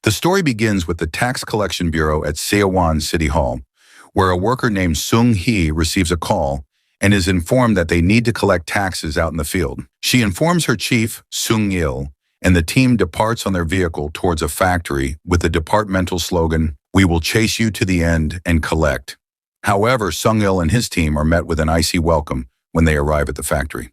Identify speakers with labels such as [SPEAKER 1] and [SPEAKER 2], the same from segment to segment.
[SPEAKER 1] The story begins with the Tax Collection Bureau at Seowon City Hall, where a worker named Sung Hee receives a call and is informed that they need to collect taxes out in the field. She informs her chief, Sung Il, and the team departs on their vehicle towards a factory with the departmental slogan, "We will chase you to the end and collect." However, Sung Il and his team are met with an icy welcome when they arrive at the factory.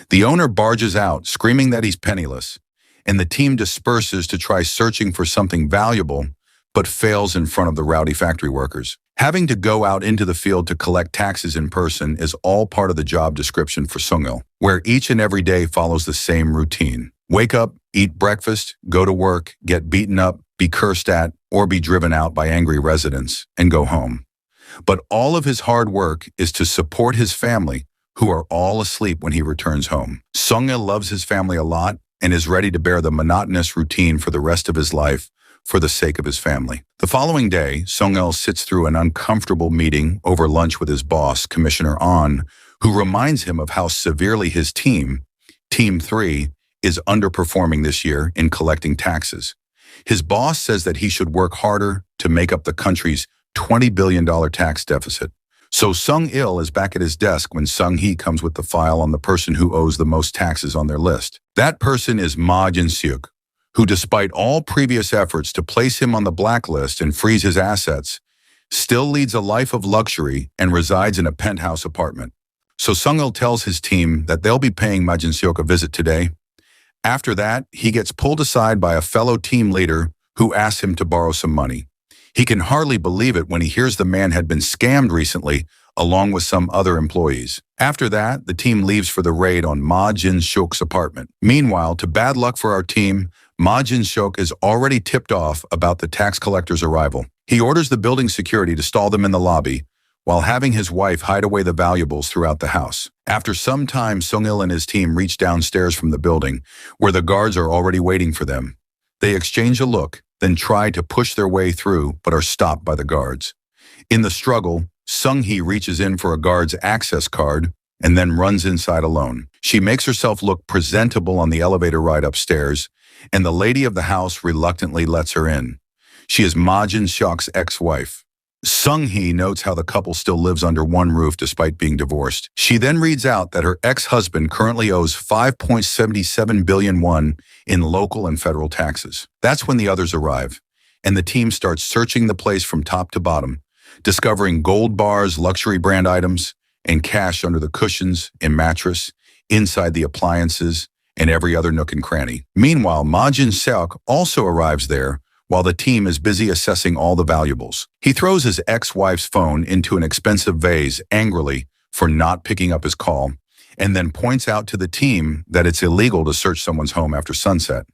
[SPEAKER 1] The owner barges out, screaming that he's penniless, and the team disperses to try searching for something valuable, but fails in front of the rowdy factory workers. Having to go out into the field to collect taxes in person is all part of the job description for Sung Il, where each and every day follows the same routine. Wake up, eat breakfast, go to work, get beaten up, be cursed at, or be driven out by angry residents, and go home. But all of his hard work is to support his family, who are all asleep when he returns home. Sung Il loves his family a lot and is ready to bear the monotonous routine for the rest of his life for the sake of his family. The following day, Sung Il sits through an uncomfortable meeting over lunch with his boss, Commissioner Ahn, who reminds him of how severely his team, Team 3, is underperforming this year in collecting taxes. His boss says that he should work harder to make up the country's $20 billion tax deficit. So Sung Il is back at his desk when Sung Hee comes with the file on the person who owes the most taxes on their list. That person is Ma Jin-seok, who, despite all previous efforts to place him on the blacklist and freeze his assets, still leads a life of luxury and resides in a penthouse apartment. So Sung Il tells his team that they'll be paying Ma Jin-seok a visit today. After that, he gets pulled aside by a fellow team leader who asks him to borrow some money. He can hardly believe it when he hears the man had been scammed recently, along with some other employees. After that, the team leaves for the raid on Ma Jin-seok's apartment. Meanwhile, to bad luck for our team, Ma Jin-seok is already tipped off about the tax collector's arrival. He orders the building security to stall them in the lobby, while having his wife hide away the valuables throughout the house. After some time, Sung Il and his team reach downstairs from the building, where the guards are already waiting for them. They exchange a look, then try to push their way through, but are stopped by the guards. In the struggle, Sung Hee reaches in for a guard's access card and then runs inside alone. She makes herself look presentable on the elevator ride upstairs, and the lady of the house reluctantly lets her in. She is Ma Jin-seok's ex-wife. Sung Hee notes how the couple still lives under one roof despite being divorced. She then reads out that her ex-husband currently owes 5.77 billion won in local and federal taxes. That's when the others arrive, and the team starts searching the place from top to bottom, discovering gold bars, luxury brand items, and cash under the cushions and mattress, inside the appliances, and every other nook and cranny. Meanwhile, Ma Jin-seok also arrives there, while the team is busy assessing all the valuables. He throws his ex-wife's phone into an expensive vase angrily for not picking up his call, and then points out to the team that it's illegal to search someone's home after sunset.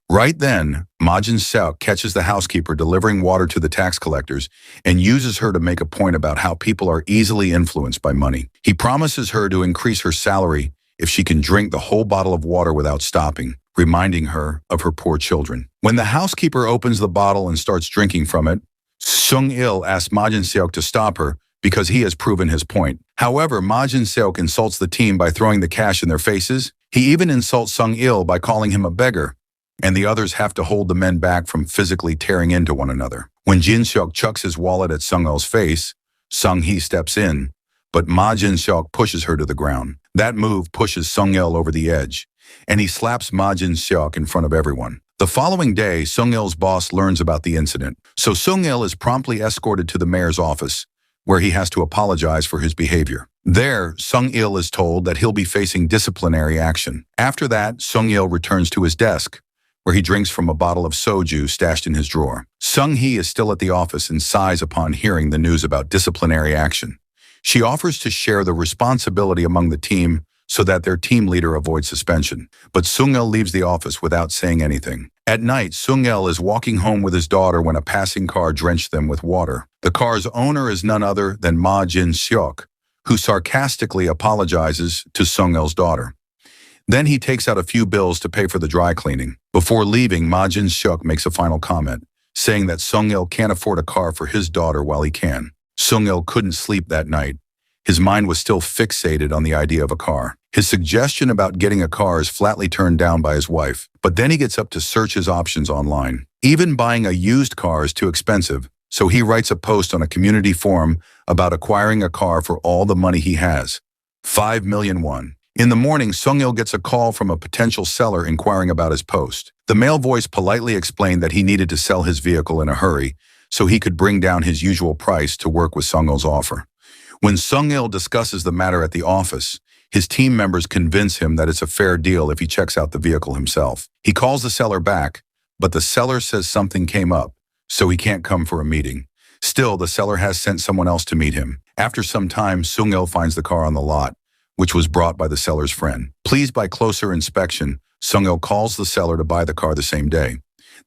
[SPEAKER 1] Right then, Ma Jin-seok catches the housekeeper delivering water to the tax collectors and uses her to make a point about how people are easily influenced by money. He promises her to increase her salary if she can drink the whole bottle of water without stopping, reminding her of her poor children. When the housekeeper opens the bottle and starts drinking from it, Sung Il asks Ma Jin-seok to stop her because he has proven his point. However, Ma Jin-seok insults the team by throwing the cash in their faces. He even insults Sung Il by calling him a beggar, and the others have to hold the men back from physically tearing into one another. When Jin-seok chucks his wallet at Sung Il's face, Sung Hee steps in, but Ma Jin-seok pushes her to the ground. That move pushes Sung Il over the edge, and he slaps Ma Jin-seok in front of everyone. The following day, Sung Il's boss learns about the incident, so Sung Il is promptly escorted to the mayor's office, where he has to apologize for his behavior. There, Sung Il is told that he'll be facing disciplinary action. After that, Sung Il returns to his desk, where he drinks from a bottle of soju stashed in his drawer. Sung Hee is still at the office and sighs upon hearing the news about disciplinary action. She offers to share the responsibility among the team so that their team leader avoids suspension. But Sung Il leaves the office without saying anything. At night, Sung Il is walking home with his daughter when a passing car drenched them with water. The car's owner is none other than Ma Jin-seok, who sarcastically apologizes to Sung Il's daughter. Then he takes out a few bills to pay for the dry cleaning. Before leaving, Ma Jin-seok makes a final comment, saying that Sung Il can't afford a car for his daughter while he can. Sung Il couldn't sleep that night. His mind was still fixated on the idea of a car. His suggestion about getting a car is flatly turned down by his wife, but then he gets up to search his options online. Even buying a used car is too expensive, so he writes a post on a community forum about acquiring a car for all the money he has. 5 million won. In the morning, Sung-il gets a call from a potential seller inquiring about his post. The male voice politely explained that he needed to sell his vehicle in a hurry so he could bring down his usual price to work with Sung-il's offer. When Sung-il discusses the matter at the office, his team members convince him that it's a fair deal if he checks out the vehicle himself. He calls the seller back, but the seller says something came up, so he can't come for a meeting. Still, the seller has sent someone else to meet him. After some time, Sung-il finds the car on the lot, which was brought by the seller's friend. Pleased by closer inspection, Sung-il calls the seller to buy the car the same day.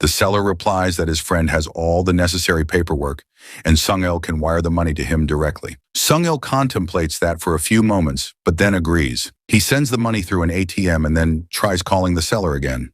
[SPEAKER 1] The seller replies that his friend has all the necessary paperwork, and Sung-il can wire the money to him directly. Sung-il contemplates that for a few moments, but then agrees. He sends the money through an ATM and then tries calling the seller again.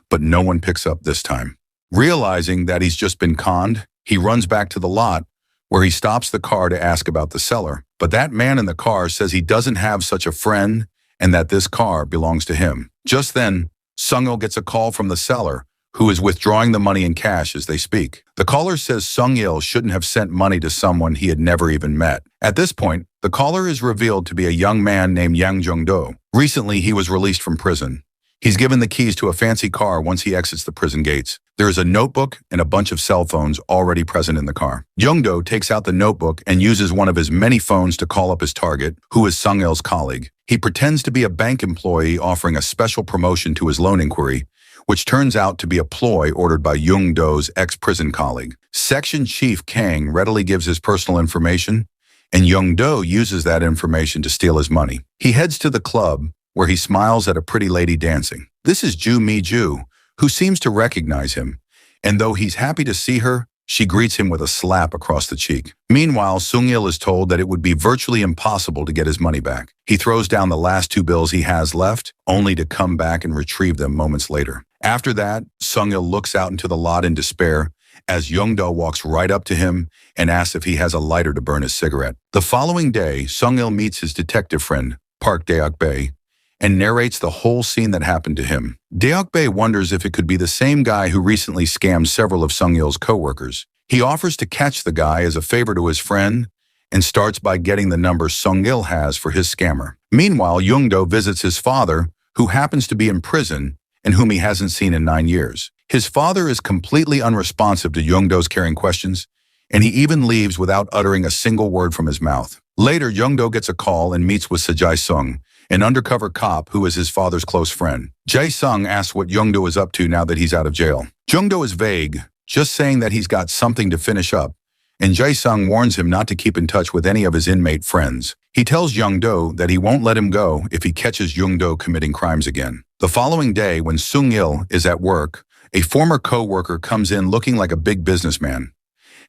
[SPEAKER 1] But no one picks up this time. Realizing that he's just been conned, he runs back to the lot, where he stops the car to ask about the seller. But that man in the car says he doesn't have such a friend and that this car belongs to him. Just then, Sung-il gets a call from the seller, who is withdrawing the money in cash as they speak. The caller says Sung-il shouldn't have sent money to someone he had never even met. At this point, the caller is revealed to be a young man named Yang Jung-do. Recently, he was released from prison. He's given the keys to a fancy car once he exits the prison gates. There is a notebook and a bunch of cell phones already present in the car. Jung-do takes out the notebook and uses one of his many phones to call up his target, who is Sung-il's colleague. He pretends to be a bank employee offering a special promotion to his loan inquiry, which turns out to be a ploy ordered by Jung-do's ex-prison colleague. Section Chief Kang readily gives his personal information, and Jung-do uses that information to steal his money. He heads to the club, where he smiles at a pretty lady dancing. This is Ju Mi-ju, who seems to recognize him, and though he's happy to see her, she greets him with a slap across the cheek. Meanwhile, Sung-il is told that it would be virtually impossible to get his money back. He throws down the last 2 bills he has left, only to come back and retrieve them moments later. After that, Sung-il looks out into the lot in despair as Jung-do walks right up to him and asks if he has a lighter to burn his cigarette. The following day, Sung-il meets his detective friend, Park Deok-bae, and narrates the whole scene that happened to him. Deok-bae wonders if it could be the same guy who recently scammed several of Sung-il's co-workers. He offers to catch the guy as a favor to his friend and starts by getting the number Sung-il has for his scammer. Meanwhile, Jung-do visits his father, who happens to be in prison and whom he hasn't seen in 9 years. His father is completely unresponsive to Jung-do's caring questions, and he even leaves without uttering a single word from his mouth. Later, Jung-do gets a call and meets with Jae-sung, an undercover cop who is his father's close friend. Jae-sung asks what Jung-do is up to now that he's out of jail. Jung-do is vague, just saying that he's got something to finish up, and Jae-sung warns him not to keep in touch with any of his inmate friends. He tells Jung-do that he won't let him go if he catches Jung-do committing crimes again. The following day, when Sung-il is at work, a former co-worker comes in looking like a big businessman.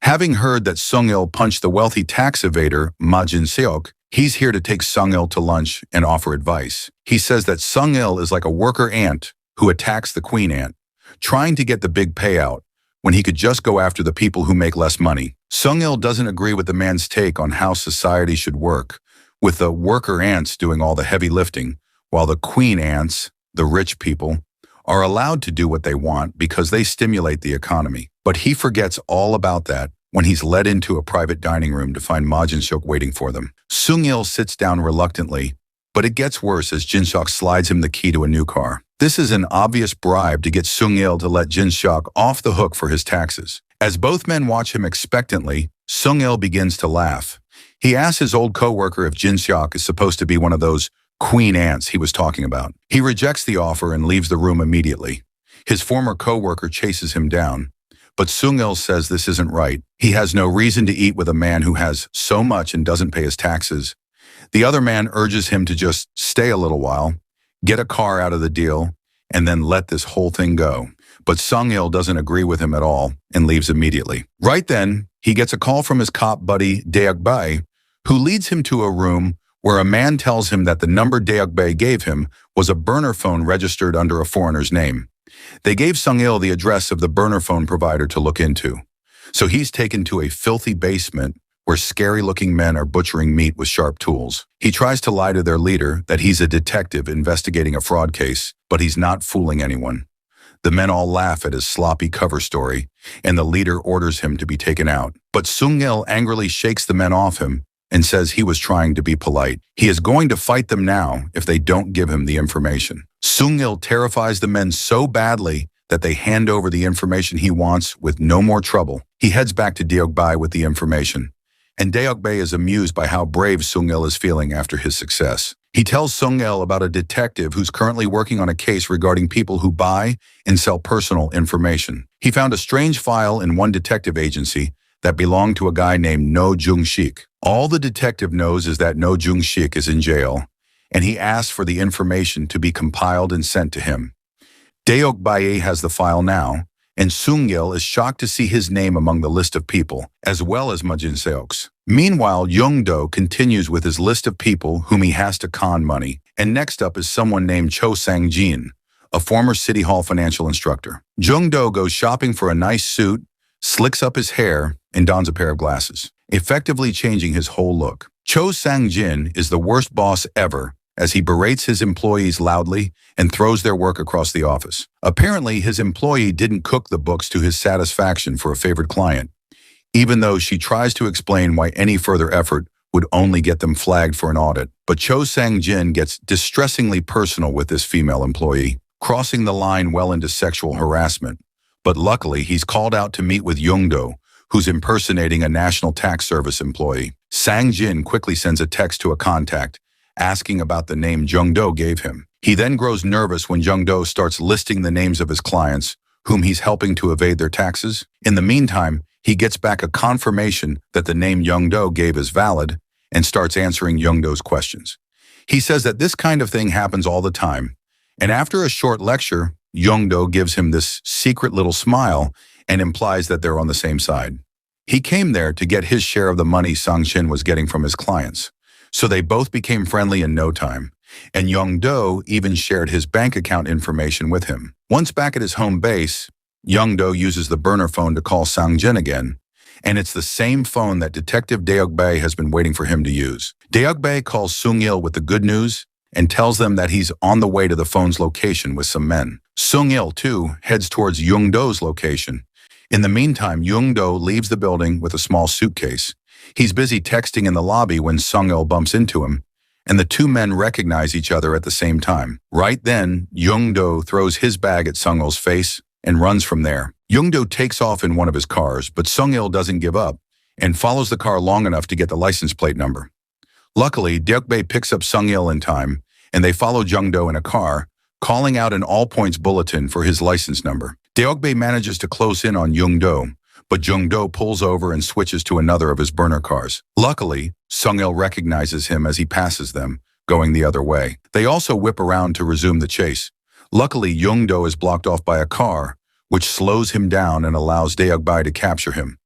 [SPEAKER 1] Having heard that Sung-il punched the wealthy tax evader Ma Jin-seok, he's here to take Sung-il to lunch and offer advice. He says that Sung-il is like a worker ant who attacks the queen ant, trying to get the big payout when he could just go after the people who make less money. Sung-il doesn't agree with the man's take on how society should work, with the worker ants doing all the heavy lifting, while the queen ants, the rich people, are allowed to do what they want because they stimulate the economy. But he forgets all about that when he's led into a private dining room to find Ma Jin-seok waiting for them. Sung-il sits down reluctantly, but it gets worse as Jin-seok slides him the key to a new car. This is an obvious bribe to get Sung-il to let Jin-seok off the hook for his taxes. As both men watch him expectantly, Sung-il begins to laugh. He asks his old co-worker if Jin-seok is supposed to be one of those queen ants he was talking about. He rejects the offer and leaves the room immediately. His former co-worker chases him down, but Sung-il says this isn't right. He has no reason to eat with a man who has so much and doesn't pay his taxes. The other man urges him to just stay a little while, get a car out of the deal, and then let this whole thing go. But Sung-il doesn't agree with him at all and leaves immediately. Right then, he gets a call from his cop buddy Deok-bae, who leads him to a room where a man tells him that the number Deok-bae gave him was a burner phone registered under a foreigner's name. They gave Sung-il the address of the burner phone provider to look into. So he's taken to a filthy basement where scary-looking men are butchering meat with sharp tools. He tries to lie to their leader that he's a detective investigating a fraud case, but he's not fooling anyone. The men all laugh at his sloppy cover story, and the leader orders him to be taken out. But Sung-il angrily shakes the men off him and says he was trying to be polite. He is going to fight them now if they don't give him the information. Sung-il terrifies the men so badly that they hand over the information he wants with no more trouble. He heads back to Deokbae with the information, and Deokbae is amused by how brave Sung-il is feeling after his success. He tells Sung-il about a detective who's currently working on a case regarding people who buy and sell personal information. He found a strange file in one detective agency that belonged to a guy named No Jung-sik. All the detective knows is that No Jung-sik is in jail, and he asks for the information to be compiled and sent to him. Deokbae has the file now, and Sung-il is shocked to see his name among the list of people, as well as Ma Jin-seok's. Meanwhile, Young-do continues with his list of people whom he has to con money, and next up is someone named Cho Sang-jin, a former City Hall financial instructor. Young-do goes shopping for a nice suit, slicks up his hair, and dons a pair of glasses, effectively changing his whole look. Cho Sang-jin is the worst boss ever, as he berates his employees loudly and throws their work across the office. Apparently, his employee didn't cook the books to his satisfaction for a favored client, even though she tries to explain why any further effort would only get them flagged for an audit. But Cho Sang-jin gets distressingly personal with this female employee, crossing the line well into sexual harassment. But luckily, he's called out to meet with Young-do, who's impersonating a National Tax Service employee. Sang-jin quickly sends a text to a contact, asking about the name Young-do gave him. He then grows nervous when Young-do starts listing the names of his clients, whom he's helping to evade their taxes. In the meantime, he gets back a confirmation that the name Young-do gave is valid and starts answering Young-do's questions. He says that this kind of thing happens all the time, and after a short lecture, Young-do gives him this secret little smile and implies that they're on the same side. He came there to get his share of the money Sang-jin was getting from his clients, so they both became friendly in no time, and Young-do even shared his bank account information with him. Once back at his home base, Young-do uses the burner phone to call Sang-jin again, and it's the same phone that Detective Deokbae has been waiting for him to use. Deokbae calls Sung-il with the good news and tells them that he's on the way to the phone's location with some men. Sung-il, too, heads towards Young-do's location. In the meantime, Young-do leaves the building with a small suitcase. He's busy texting in the lobby when Sung-il bumps into him, and the two men recognize each other at the same time. Right then, Young-do throws his bag at Sung-il's face and runs from there. Young-do takes off in one of his cars, but Sung-il doesn't give up and follows the car long enough to get the license plate number. Luckily, Deokbae picks up Sung-il in time, and they follow Young-do in a car, calling out an all-points bulletin for his license number. Deokbae manages to close in on Young-do, but Young-do pulls over and switches to another of his burner cars. Luckily, Sung-il recognizes him as he passes them, going the other way. They also whip around to resume the chase. Luckily, Young-do is blocked off by a car, which slows him down and allows Deokbae to capture him.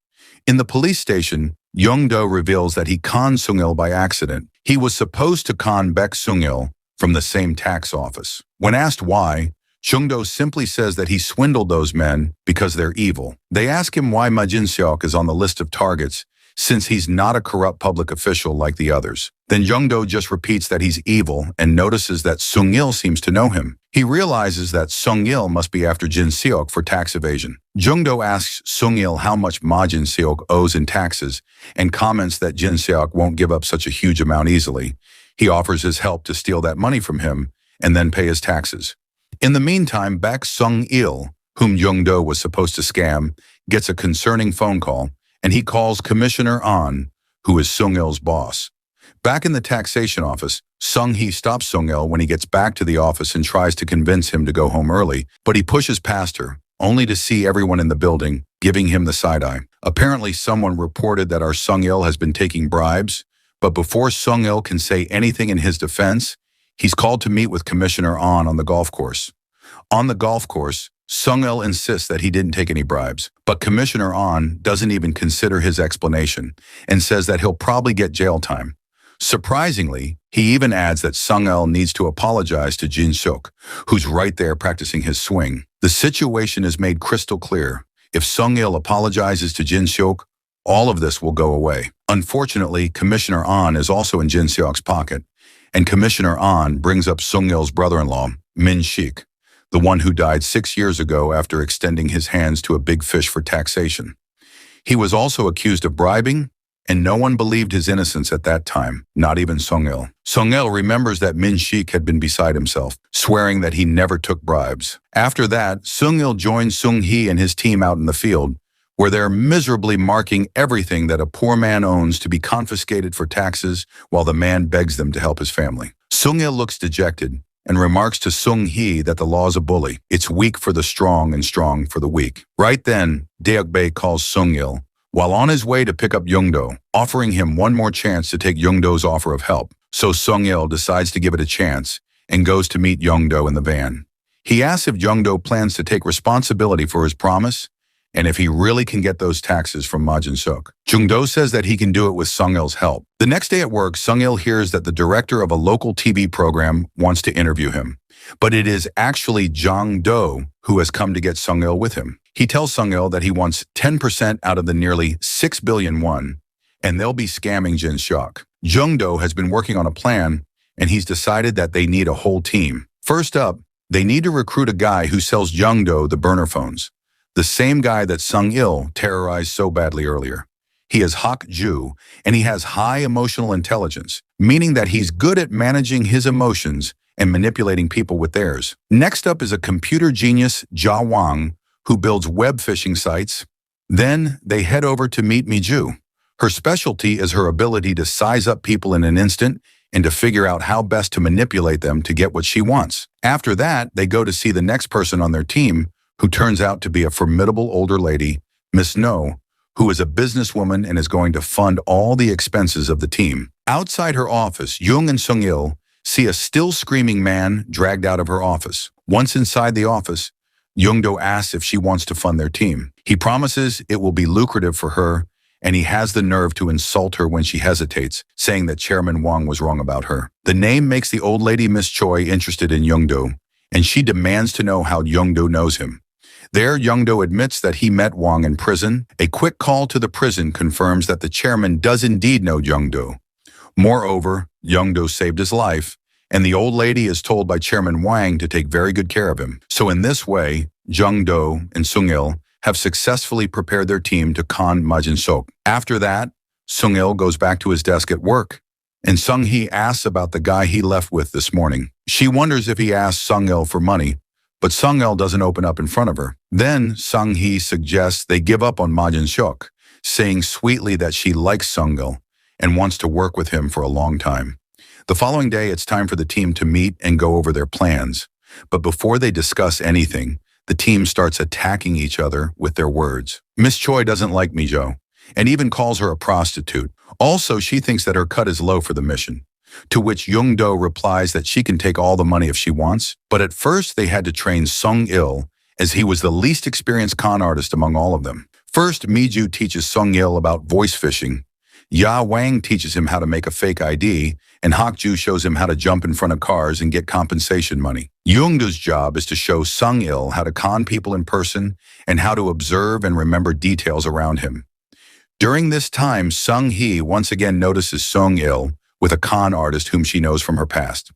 [SPEAKER 1] In the police station, Young-do reveals that he conned Sung-il by accident. He was supposed to con Baek Sung-il from the same tax office. When asked why, Young-do simply says that he swindled those men because they're evil. They ask him why Ma Jin-seok is on the list of targets, since he's not a corrupt public official like the others. Then Young-do just repeats that he's evil and notices that Sung-il seems to know him. He realizes that Sung-il must be after Jin-seok for tax evasion. Young-do asks Sung-il how much Ma Jin-seok owes in taxes and comments that Jin-seok won't give up such a huge amount easily. He offers his help to steal that money from him and then pay his taxes. In the meantime, Baek Sung-il, whom Young-do was supposed to scam, gets a concerning phone call, and he calls Commissioner An, who is Sung-il's boss. Back in the taxation office, Sung-hee stops Sung-il when he gets back to the office and tries to convince him to go home early, but he pushes past her, only to see everyone in the building giving him the side-eye. Apparently, someone reported that our Sung-il has been taking bribes, but before Sung-il can say anything in his defense, he's called to meet with Commissioner An on the golf course. On the golf course, Sung-il insists that he didn't take any bribes, but Commissioner An doesn't even consider his explanation and says that he'll probably get jail time. Surprisingly, he even adds that Sung-il needs to apologize to Jin-seok, who's right there practicing his swing. The situation is made crystal clear. If Sung-il apologizes to Jin-seok, all of this will go away. Unfortunately, Commissioner An is also in Jin-seok's pocket, and Commissioner An brings up Sung-il's brother-in-law, Min-sik. the one who died 6 years ago after extending his hands to a big fish for taxation. He was also accused of bribing, and no one believed his innocence at that time, not even Sung-il. Sung-il remembers that Min-shik had been beside himself, swearing that he never took bribes. After that, Sung-il joins Sung-hee and his team out in the field, where they're miserably marking everything that a poor man owns to be confiscated for taxes while the man begs them to help his family. Sung-il looks dejected and remarks to Sung-hee that the law's a bully. It's weak for the strong and strong for the weak. Right then, Deok-bae calls Sung-il while on his way to pick up Young-do, offering him one more chance to take Young-do's offer of help. So Sung-il decides to give it a chance and goes to meet Young-do in the van. He asks if Young-do plans to take responsibility for his promise and if he really can get those taxes from Ma Jin-suk. Jung-do says that he can do it with Sung-il's help. The next day at work, Sung-il hears that the director of a local TV program wants to interview him. But it is actually Jang-do who has come to get Sung-il with him. He tells Sung-il that he wants 10% out of the nearly 6 billion won, and they'll be scamming Jin-suk. Jung-do has been working on a plan, and he's decided that they need a whole team. First up, they need to recruit a guy who sells Jung-do the burner phones, the same guy that Sung-il terrorized so badly earlier. He is Hak-ju, and he has high emotional intelligence, meaning that he's good at managing his emotions and manipulating people with theirs. Next up is a computer genius, Ja Wang, who builds web phishing sites. Then they head over to meet Mi-ju. Her specialty is her ability to size up people in an instant and to figure out how best to manipulate them to get what she wants. After that, they go to see the next person on their team, who turns out to be a formidable older lady, Miss No, who is a businesswoman and is going to fund all the expenses of the team. Outside her office, Jung and Sung-il see a still screaming man dragged out of her office. Once inside the office, Jung-do asks if she wants to fund their team. He promises it will be lucrative for her, and he has the nerve to insult her when she hesitates, saying that Chairman Wang was wrong about her. The name makes the old lady Miss Choi interested in Jung-do, and she demands to know how Jung-do knows him. There, Jung-do admits that he met Wang in prison. A quick call to the prison confirms that the chairman does indeed know Jung-do. Moreover, Jung-do saved his life, and the old lady is told by Chairman Wang to take very good care of him. So in this way, Jung-do and Sung-il have successfully prepared their team to con Ma Jin-suk. After that, Sung-il goes back to his desk at work, and Sung-hee asks about the guy he left with this morning. She wonders if he asked Sung-il for money, but Sung-il doesn't open up in front of her. Then Sung-hee suggests they give up on Ma Jin-suk, saying sweetly that she likes Sung-il and wants to work with him for a long time. The following day, it's time for the team to meet and go over their plans. But before they discuss anything, the team starts attacking each other with their words. Miss Choi doesn't like Mi-jo, and even calls her a prostitute. Also, she thinks that her cut is low for the mission. To which Jung-do replies that she can take all the money if she wants. But at first, they had to train Sung-il, as he was the least experienced con artist among all of them. First, Mi-ju teaches Sung-il about voice phishing. Ya Wang teaches him how to make a fake ID, and Hak-ju shows him how to jump in front of cars and get compensation money. Jung-do's job is to show Sung-il how to con people in person and how to observe and remember details around him. During this time, Sung-hee once again notices Sung-il with a con artist whom she knows from her past.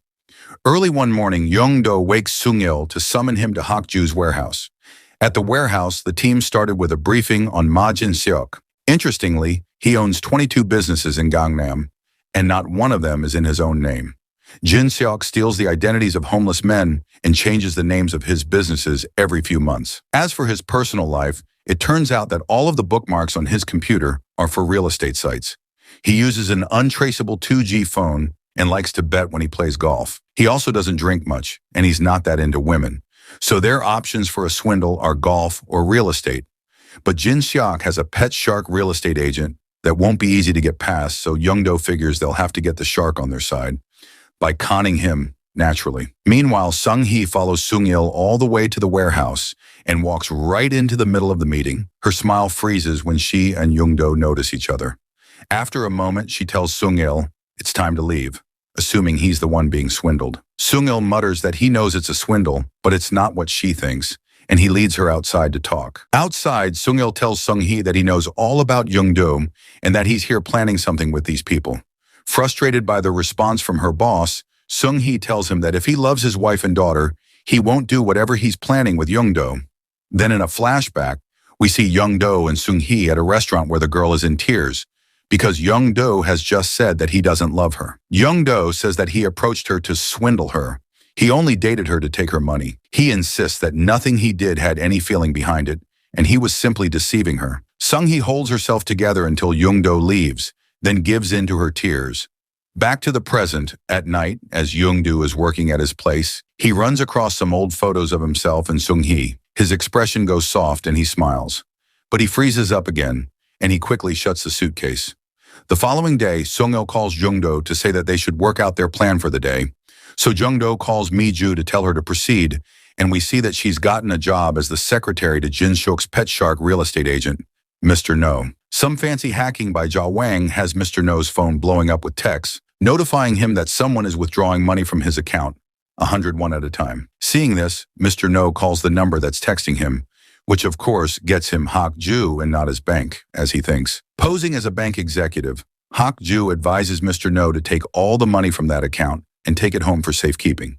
[SPEAKER 1] Early one morning, Jung-do wakes Sung-il to summon him to Hak-ju's warehouse. At the warehouse, the team started with a briefing on Ma Jin-suk. Interestingly, he owns 22 businesses in Gangnam, and not one of them is in his own name. Jin-suk steals the identities of homeless men and changes the names of his businesses every few months. As for his personal life, it turns out that all of the bookmarks on his computer are for real estate sites. He uses an untraceable 2G phone and likes to bet when he plays golf. He also doesn't drink much, and he's not that into women. So their options for a swindle are golf or real estate. But Jin-suk has a pet shark real estate agent that won't be easy to get past, so Jung-do figures they'll have to get the shark on their side by conning him naturally. Meanwhile, Sung-hee follows Sung-il all the way to the warehouse and walks right into the middle of the meeting. Her smile freezes when she and Jung-do notice each other. After a moment, she tells Sung-il it's time to leave, assuming he's the one being swindled. Sung-il mutters that he knows it's a swindle, but it's not what she thinks, and he leads her outside to talk. Outside, Sung-il tells Sung-hee that he knows all about Jung-do and that he's here planning something with these people. Frustrated by the response from her boss, Sung-hee tells him that if he loves his wife and daughter, He won't do whatever he's planning with Young-do. Then in a flashback, we see Young-do and Sung-hee at a restaurant where the girl is in tears because Young-do has just said that he doesn't love her. Young-do says that he approached her to swindle her. He only dated her to take her money. He insists that nothing he did had any feeling behind it, and he was simply deceiving her. Sung-hee holds herself together until Young-do leaves, then gives in to her tears. Back to the present, at night, as Young-do is working at his place, he runs across some old photos of himself and Sung-hee. His expression goes soft and he smiles. But he freezes up again, and he quickly shuts the suitcase. The following day, Sung-il calls Young-do to say that they should work out their plan for the day. So Young-do calls Mi-ju to tell her to proceed, and we see that she's gotten a job as the secretary to Jin-seok's pet shark real estate agent, Mr. No. Some fancy hacking by Ja Wang has Mr. No's phone blowing up with texts, notifying him that someone is withdrawing money from his account, 101 at a time. Seeing this, Mr. No calls the number that's texting him, which of course gets him Hak-ju and not his bank, as he thinks. Posing as a bank executive, Hak-ju advises Mr. No to take all the money from that account and take it home for safekeeping.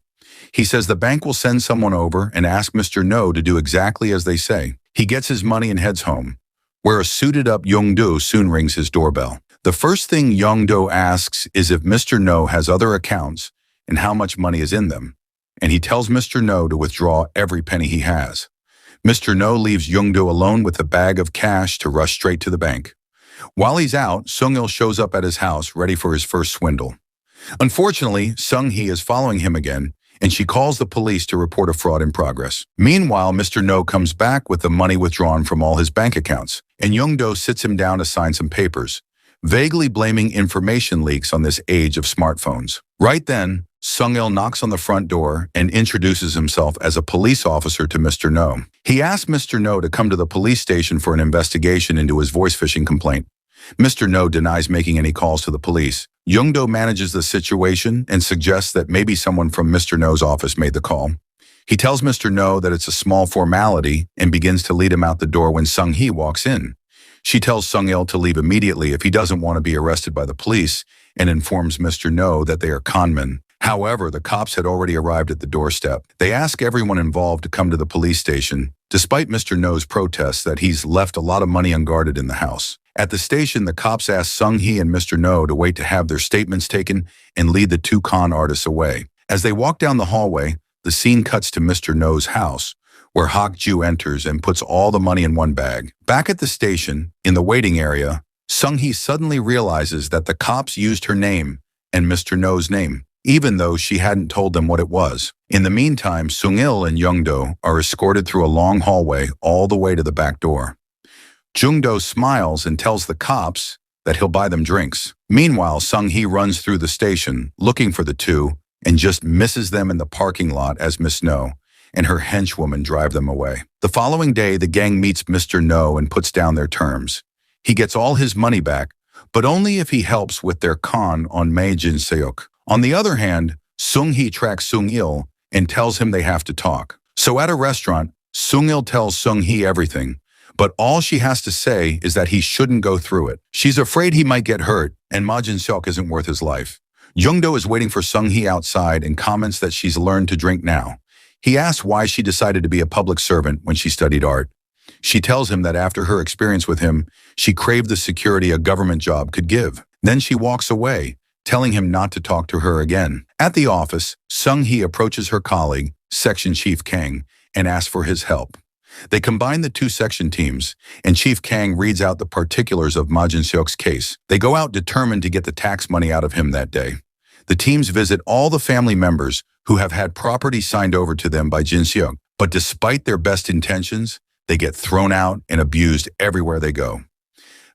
[SPEAKER 1] He says the bank will send someone over and ask Mr. No to do exactly as they say. He gets his money and heads home, where a suited-up Young-do soon rings his doorbell. The first thing Young-do asks is if Mr. No has other accounts and how much money is in them, and he tells Mr. No to withdraw every penny he has. Mr. No leaves Young-do alone with a bag of cash to rush straight to the bank. While he's out, Sung-il shows up at his house ready for his first swindle. Unfortunately, Sung-hee is following him again, and she calls the police to report a fraud in progress. Meanwhile, Mr. No comes back with the money withdrawn from all his bank accounts, and Young-do sits him down to sign some papers, vaguely blaming information leaks on this age of smartphones. Right then, Sung-il knocks on the front door and introduces himself as a police officer to Mr. No. He asks Mr. No to come to the police station for an investigation into his voice phishing complaint. Mr. No denies making any calls to the police. Young-do manages the situation and suggests that maybe someone from Mr. No's office made the call. He tells Mr. No that it's a small formality and begins to lead him out the door when Sung-hee walks in. She tells Sung-il to leave immediately if he doesn't want to be arrested by the police and informs Mr. No that they are conmen. However, the cops had already arrived at the doorstep. They ask everyone involved to come to the police station, despite Mr. No's protests that he's left a lot of money unguarded in the house. At the station, the cops ask Sung-hee and Mr. No to wait to have their statements taken and lead the two con artists away. As they walk down the hallway, the scene cuts to Mr. No's house, where Hak-ju enters and puts all the money in one bag. Back at the station, in the waiting area, Sung-hee suddenly realizes that the cops used her name and Mr. No's name, even though she hadn't told them what it was. In the meantime, Sung-il and Young-do are escorted through a long hallway all the way to the back door. Young-do smiles and tells the cops that he'll buy them drinks. Meanwhile, Sung-hee runs through the station, looking for the two, and just misses them in the parking lot as Miss No and her henchwoman drive them away. The following day, the gang meets Mr. No and puts down their terms. He gets all his money back, but only if he helps with their con on Mae Jin-seok. On the other hand, Sung-hee tracks Sung-il and tells him they have to talk. So at a restaurant, Sung-il tells Sung-hee everything, but all she has to say is that he shouldn't go through it. She's afraid he might get hurt, and Ma Jin-seok isn't worth his life. Young-do is waiting for Sung-hee outside and comments that she's learned to drink now. He asks why she decided to be a public servant when she studied art. She tells him that after her experience with him, she craved the security a government job could give. Then she walks away, telling him not to talk to her again. At the office, Sung-hee approaches her colleague, Section Chief Kang, and asks for his help. They combine the two section teams, and Chief Kang reads out the particulars of Ma Jin-seok's case. They go out determined to get the tax money out of him that day. The teams visit all the family members who have had property signed over to them by Jin-seok, but despite their best intentions, they get thrown out and abused everywhere they go.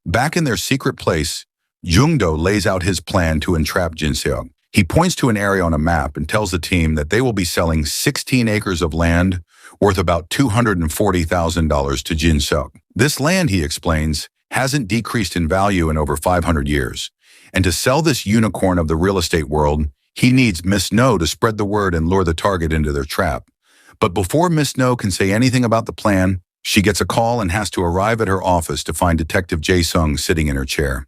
[SPEAKER 1] Back in their secret place, Young-do lays out his plan to entrap Jin-seok. He points to an area on a map and tells the team that they will be selling 16 acres of land worth about $240,000 to Jin-seok. This land, he explains, hasn't decreased in value in over 500 years. And to sell this unicorn of the real estate world, he needs Miss No to spread the word and lure the target into their trap. But before Miss No can say anything about the plan, she gets a call and has to arrive at her office to find Detective Jae-sung sitting in her chair.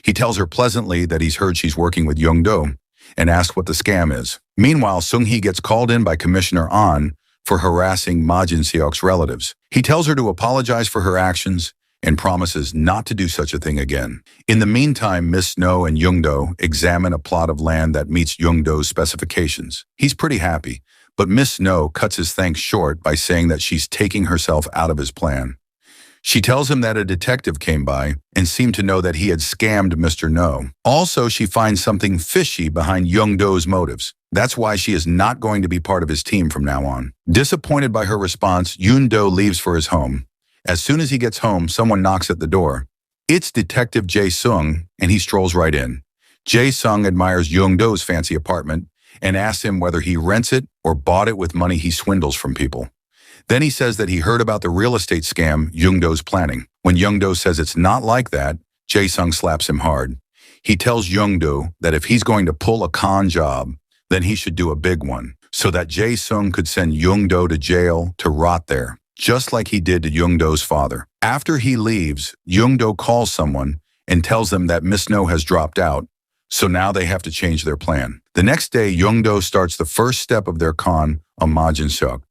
[SPEAKER 1] He tells her pleasantly that he's heard she's working with Young-do and asks what the scam is. Meanwhile, Sung-hee gets called in by Commissioner An, for harassing Ma Jin-seok's relatives. He tells her to apologize for her actions and promises not to do such a thing again. In the meantime, Miss Snow and Young-do examine a plot of land that meets Young-do's specifications. He's pretty happy, but Miss Snow cuts his thanks short by saying that she's taking herself out of his plan. She tells him that a detective came by and seemed to know that he had scammed Mr. No. Also, she finds something fishy behind Young-do's motives. That's why she is not going to be part of his team from now on. Disappointed by her response, Yoon-do leaves for his home. As soon as he gets home, someone knocks at the door. It's Detective Jae-sung, and he strolls right in. Jae-sung admires Young-do's fancy apartment and asks him whether he rents it or bought it with money he swindles from people. Then he says that he heard about the real estate scam Young-do's planning. When Young-do says it's not like that, Jae-sung slaps him hard. He tells Young-do that if he's going to pull a con job, then he should do a big one, so that Jae-sung could send Young-do to jail to rot there, just like he did to Young-do's father. After he leaves, Young-do calls someone and tells them that Miss No has dropped out, so now they have to change their plan. The next day, Young-do starts the first step of their con on Ma Jin-seok.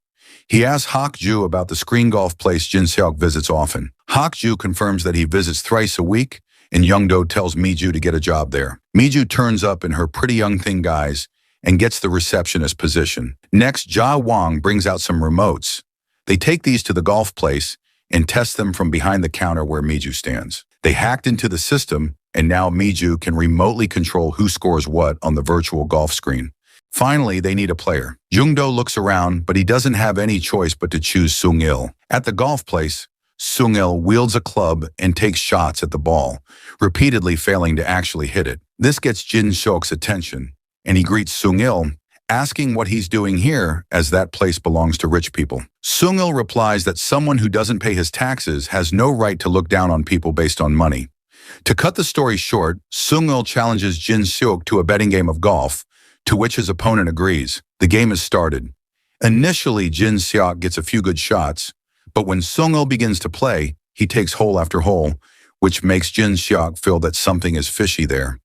[SPEAKER 1] He asks Hak-ju about the screen golf place Jin-seok visits often. Hak-ju confirms that he visits thrice a week, and Young-do tells Mi-ju to get a job there. Mi-ju turns up in her pretty young thing guise and gets the receptionist position. Next, Ja Wang brings out some remotes. They take these to the golf place and test them from behind the counter where Mi-ju stands. They hacked into the system, and now Mi-ju can remotely control who scores what on the virtual golf screen. Finally, they need a player. Young-do looks around, but he doesn't have any choice but to choose Sung-il. At the golf place, Sung-il wields a club and takes shots at the ball, repeatedly failing to actually hit it. This gets Jin-seok's attention, and he greets Sung-il, asking what he's doing here as that place belongs to rich people. Sung-il replies that someone who doesn't pay his taxes has no right to look down on people based on money. To cut the story short, Sung-il challenges Jin-seok to a betting game of golf, to which his opponent agrees. The game is started. Initially, Jin-seok gets a few good shots, but when Sung-il begins to play, he takes hole after hole, which makes Jin-seok feel that something is fishy there.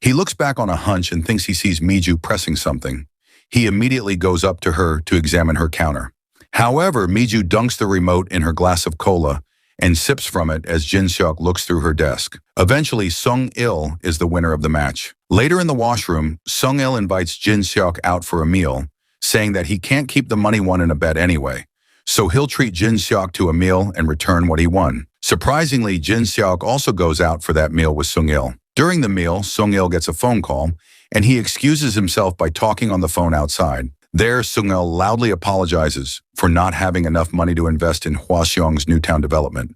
[SPEAKER 1] He looks back on a hunch and thinks he sees Mi-ju pressing something. He immediately goes up to her to examine her counter. However, Mi-ju dunks the remote in her glass of cola and sips from it as Jin-seok looks through her desk. Eventually, Sung-il is the winner of the match. Later in the washroom, Sung-il invites Jin-seok out for a meal, saying that he can't keep the money won in a bet anyway, so he'll treat Jin-seok to a meal and return what he won. Surprisingly, Jin-seok also goes out for that meal with Sung-il. During the meal, Sung-il gets a phone call, and he excuses himself by talking on the phone outside. There, Sung-il loudly apologizes for not having enough money to invest in Hwaseong's Newtown development,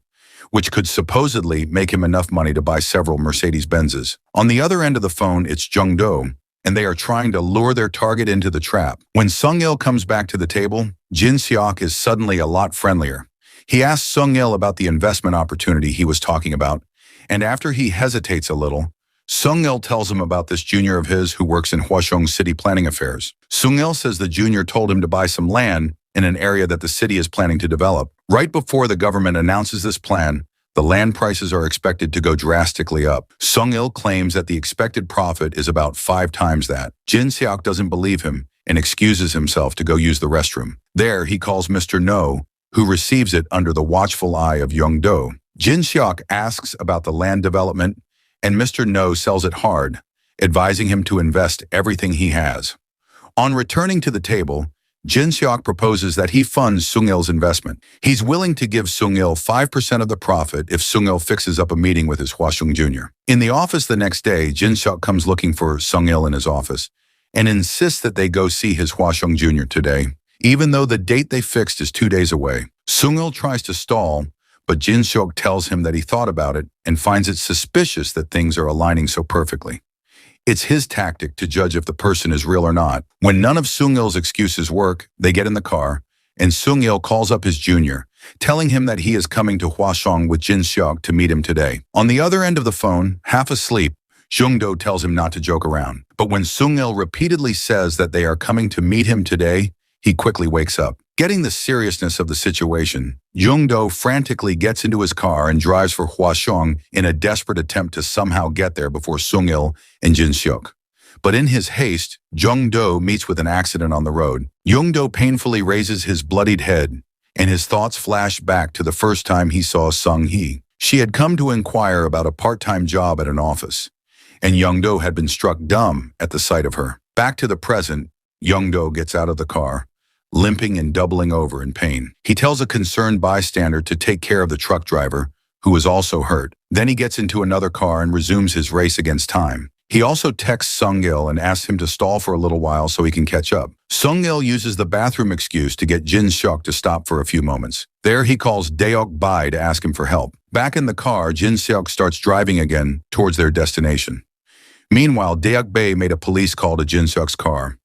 [SPEAKER 1] which could supposedly make him enough money to buy several Mercedes-Benzes. On the other end of the phone, it's Jung-do, and they are trying to lure their target into the trap. When Sung-il comes back to the table, Jin-seok is suddenly a lot friendlier. He asks Sung-il about the investment opportunity he was talking about, and after he hesitates a little, Sung-il tells him about this junior of his who works in Hwaseong City Planning Affairs. Sung-il says the junior told him to buy some land in an area that the city is planning to develop. Right before the government announces this plan, the land prices are expected to go drastically up. Sung-il claims that the expected profit is about 5 times that. Jin-seok doesn't believe him and excuses himself to go use the restroom. There, he calls Mr. No, who receives it under the watchful eye of Young-do. Jin-seok asks about the land development, and Mr. No sells it hard, advising him to invest everything he has. On returning to the table, Jin-seok proposes that he funds Sung-il's investment. He's willing to give Sung-il 5% of the profit if Sung-il fixes up a meeting with his Hwaseong Jr. In the office the next day, Jin-seok comes looking for Sung-il in his office and insists that they go see his Hwaseong Jr. today, even though the date they fixed is 2 days away. Sung-il tries to stall, but Jin-seok tells him that he thought about it and finds it suspicious that things are aligning so perfectly. It's his tactic to judge if the person is real or not. When none of Sung-il's excuses work, they get in the car, and Sung-il calls up his junior, telling him that he is coming to Hwaseong with Jin-seok to meet him today. On the other end of the phone, half asleep, Jung-do tells him not to joke around. But when Sung-il repeatedly says that they are coming to meet him today, he quickly wakes up. Getting the seriousness of the situation, Jung-do frantically gets into his car and drives for Hwaseong in a desperate attempt to somehow get there before Sung-il and Jin-seok. But in his haste, Jung-do meets with an accident on the road. Jung-do painfully raises his bloodied head, and his thoughts flash back to the first time he saw Sung-hee. She had come to inquire about a part-time job at an office, and Jung-do had been struck dumb at the sight of her. Back to the present, Jung-do gets out of the car, limping and doubling over in pain. He tells a concerned bystander to take care of the truck driver, who is also hurt. Then he gets into another car and resumes his race against time. He also texts Sung-il and asks him to stall for a little while so he can catch up. Sung-il uses the bathroom excuse to get Jin-seok to stop for a few moments. There he calls Deok-bae to ask him for help. Back in the car, Jin-seok starts driving again towards their destination. Meanwhile, Deok-bae made a police call to Jin-seok's car.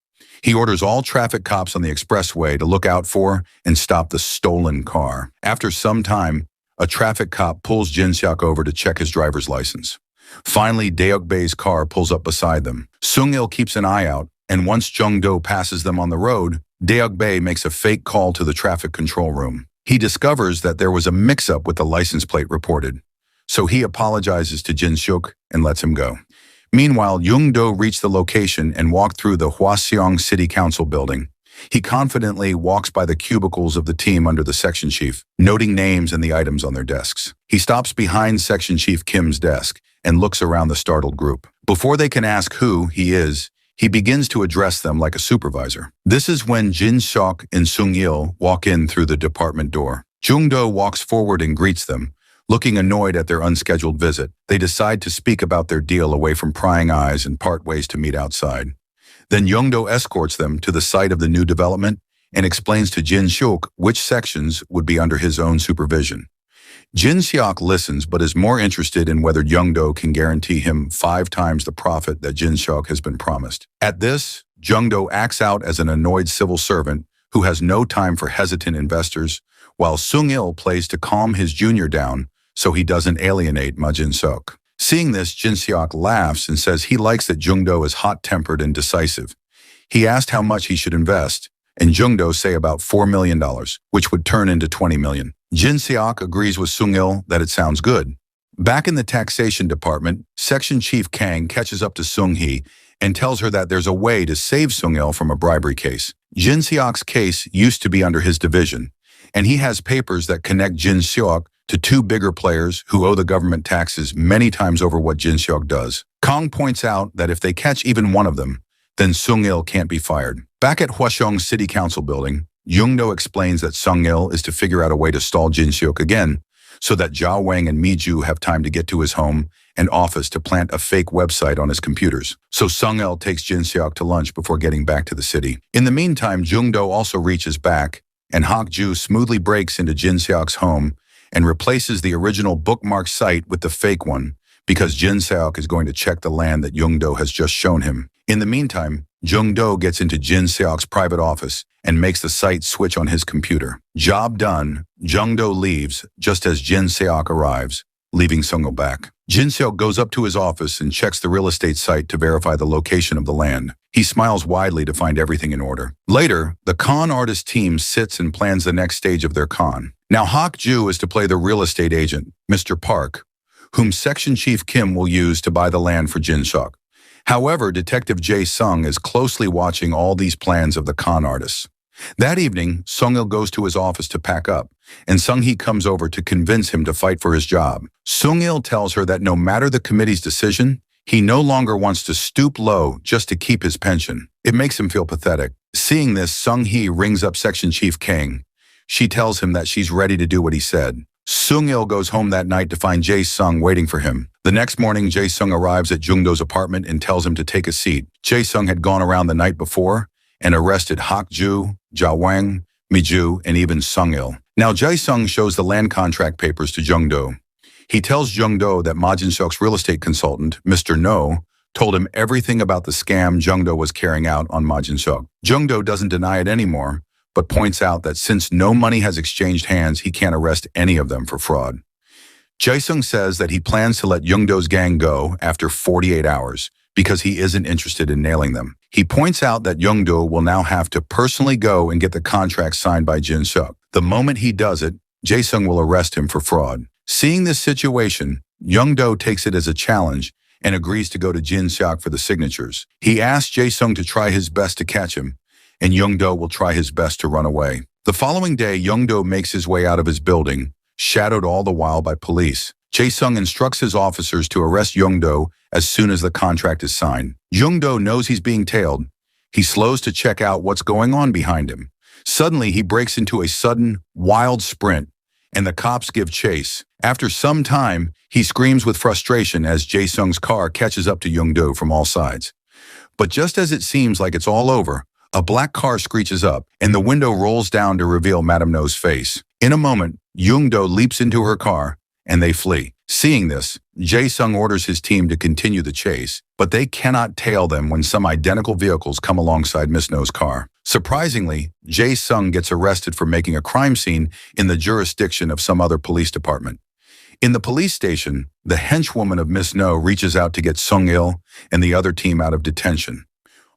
[SPEAKER 1] He orders all traffic cops on the expressway to look out for and stop the stolen car. After some time, a traffic cop pulls Jin-seok over to check his driver's license. Finally, Deok-bae's car pulls up beside them. Sung-il keeps an eye out, and once Jung-do passes them on the road, Deok-bae makes a fake call to the traffic control room. He discovers that there was a mix-up with the license plate reported, so he apologizes to Jin-seok and lets him go. Meanwhile, Jung-do reached the location and walked through the Hwaseong City Council building. He confidently walks by the cubicles of the team under the section chief, noting names and the items on their desks. He stops behind Section Chief Kim's desk and looks around the startled group. Before they can ask who he is, he begins to address them like a supervisor. This is when Jin-seok and Sung-il walk in through the department door. Jung-do walks forward and greets them, looking annoyed at their unscheduled visit. They decide to speak about their deal away from prying eyes and part ways to meet outside. Then Jung-do escorts them to the site of the new development and explains to Jin-seok which sections would be under his own supervision. Jin-seok listens but is more interested in whether Jung-do can guarantee him 5 times the profit that Jin-seok has been promised. At this, Jung-do acts out as an annoyed civil servant who has no time for hesitant investors, while Sung-il plays to calm his junior down so he doesn't alienate Ma Jin-seok. Seeing this, Jin-seok laughs and says he likes that Jung-do is hot-tempered and decisive. He asked how much he should invest, and Jung-do say about $4 million, which would turn into $20 million. Jin-seok agrees with Sung-il that it sounds good. Back in the taxation department, Section Chief Kang catches up to Sung-hee and tells her that there's a way to save Sung-il from a bribery case. Jin-seok's case used to be under his division, and he has papers that connect Jin-seok to 2 bigger players who owe the government taxes many times over what Jin-seok does. Kang points out that if they catch even one of them, then Sung-il can't be fired. Back at Hwaseong City Council building, Jung-do explains that Sung-il is to figure out a way to stall Jin-seok again, so that Ja Wang and Mi-ju have time to get to his home and office to plant a fake website on his computers. So Sung-il takes Jin-seok to lunch before getting back to the city. In the meantime, Jung-do also reaches back, and Hak-ju smoothly breaks into Jin-seok's home and replaces the original bookmark site with the fake one, because Jin-seok is going to check the land that Jung-do has just shown him. In the meantime, Jung-do gets into Jin-seok's private office and makes the site switch on his computer. Job done, Jung-do leaves just as Jin-seok arrives, leaving Sung-il back. Jin-seok goes up to his office and checks the real estate site to verify the location of the land. He smiles widely to find everything in order. Later, the con artist team sits and plans the next stage of their con. Now Hak-ju is to play the real estate agent, Mr. Park, whom Section Chief Kim will use to buy the land for Jin-seok. However, Detective Jae-sung is closely watching all these plans of the con artists. That evening, Sung-il goes to his office to pack up, and Sung-hee comes over to convince him to fight for his job. Sung-il tells her that no matter the committee's decision, he no longer wants to stoop low just to keep his pension. It makes him feel pathetic. Seeing this, Sung-hee rings up Section Chief Kang. She tells him that she's ready to do what he said. Sung-il goes home that night to find Jae-sung waiting for him. The next morning, Jae-sung arrives at Jung-do's apartment and tells him to take a seat. Jae-sung had gone around the night before and arrested Hak-ju, Ja Wang, Mi-ju, and even Sung-il. Now Jae-sung shows the land contract papers to Jung-do. He tells Jung-do that Ma Jin-seok's real estate consultant, Mr. No, told him everything about the scam Jung-do was carrying out on Ma Jin-seok. Jung-do doesn't deny it anymore, but points out that since no money has exchanged hands, he can't arrest any of them for fraud. Jae-sung says that he plans to let Jung-do's gang go after 48 hours because he isn't interested in nailing them. He points out that Jung-do will now have to personally go and get the contract signed by Jin-seok. The moment he does it, Jae-sung will arrest him for fraud. Seeing this situation, Jung-do takes it as a challenge and agrees to go to Jin Seok for the signatures. He asks Jae-sung to try his best to catch him, and Young-do will try his best to run away. The following day, Young-do makes his way out of his building, shadowed all the while by police. Jae-sung instructs his officers to arrest Young-do as soon as the contract is signed. Young-do knows he's being tailed. He slows to check out what's going on behind him. Suddenly, he breaks into a sudden, wild sprint, and the cops give chase. After some time, he screams with frustration as Jae-sung's car catches up to Young-do from all sides. But just as it seems like it's all over, a black car screeches up, and the window rolls down to reveal Madame No's face. In a moment, Young-do leaps into her car, and they flee. Seeing this, Jae-sung orders his team to continue the chase, but they cannot tail them when some identical vehicles come alongside Miss No's car. Surprisingly, Jae-sung gets arrested for making a crime scene in the jurisdiction of some other police department. In the police station, the henchwoman of Miss No reaches out to get Sung-il and the other team out of detention.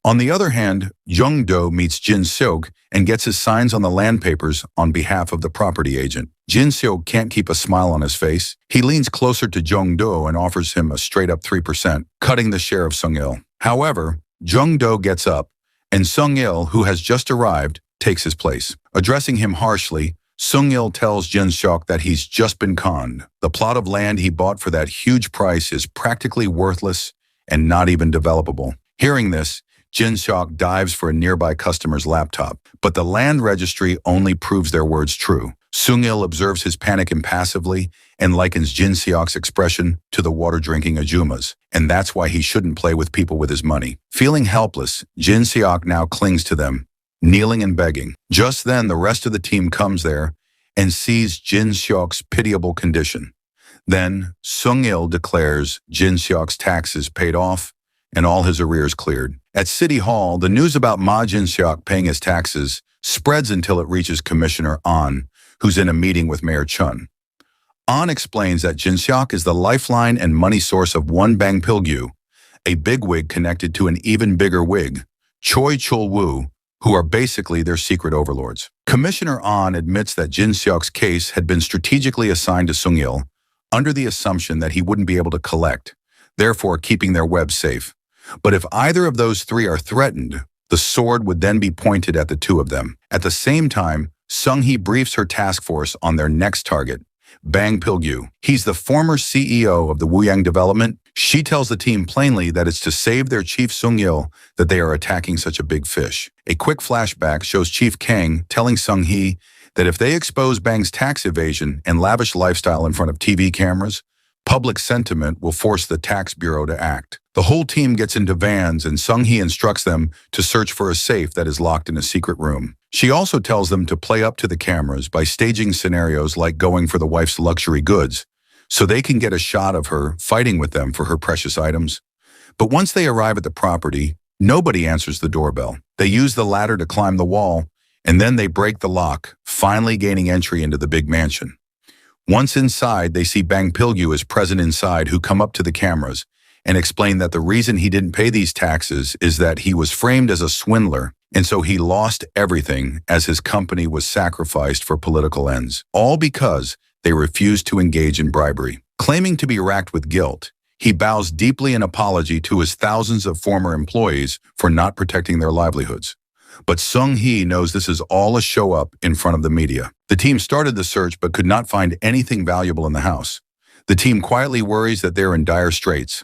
[SPEAKER 1] On the other hand, Young-do meets Jin Seok and gets his signs on the land papers on behalf of the property agent. Jin Seok can't keep a smile on his face. He leans closer to Young-do and offers him a straight-up 3%, cutting the share of Sung-il. However, Young-do gets up, and Sung-il, who has just arrived, takes his place. Addressing him harshly, Sung-il tells Jin Seok that he's just been conned. The plot of land he bought for that huge price is practically worthless and not even developable. Hearing this, Jin Seok dives for a nearby customer's laptop, but the land registry only proves their words true. Sung-il observes his panic impassively and likens Jin Seok's expression to the water-drinking Ajumas, and that's why he shouldn't play with people with his money. Feeling helpless, Jin Seok now clings to them, kneeling and begging. Just then, the rest of the team comes there and sees Jin Seok's pitiable condition. Then, Sung-il declares Jin Seok's taxes paid off and all his arrears cleared. At City Hall, the news about Ma Jin Seok paying his taxes spreads until it reaches Commissioner An, who's in a meeting with Mayor Chun. An explains that Jin Seok is the lifeline and money source of one Bang Pilgyu, a bigwig connected to an even bigger wig, Choi Chul-woo, who are basically their secret overlords. Commissioner An admits that Jin Seok's case had been strategically assigned to Sung-il under the assumption that he wouldn't be able to collect, therefore keeping their web safe. But if either of those three are threatened, the sword would then be pointed at the two of them. At the same time, Sung-hee briefs her task force on their next target, Bang Pilgyu. He's the former CEO of the Wuyang development. She tells the team plainly that it's to save their chief Sung-il that they are attacking such a big fish. A quick flashback shows Chief Kang telling Sung-hee that if they expose Bang's tax evasion and lavish lifestyle in front of TV cameras, public sentiment will force the tax bureau to act. The whole team gets into vans and Sung-hee instructs them to search for a safe that is locked in a secret room. She also tells them to play up to the cameras by staging scenarios like going for the wife's luxury goods, so they can get a shot of her fighting with them for her precious items. But once they arrive at the property, nobody answers the doorbell. They use the ladder to climb the wall, and then they break the lock, finally gaining entry into the big mansion. Once inside, they see Bang Pilgyu is present inside, who come up to the cameras and explain that the reason he didn't pay these taxes is that he was framed as a swindler, and so he lost everything as his company was sacrificed for political ends, all because they refused to engage in bribery. Claiming to be racked with guilt, he bows deeply in apology to his thousands of former employees for not protecting their livelihoods. But Sung-hee knows this is all a show-up in front of the media. The team started the search but could not find anything valuable in the house. The team quietly worries that they're in dire straits.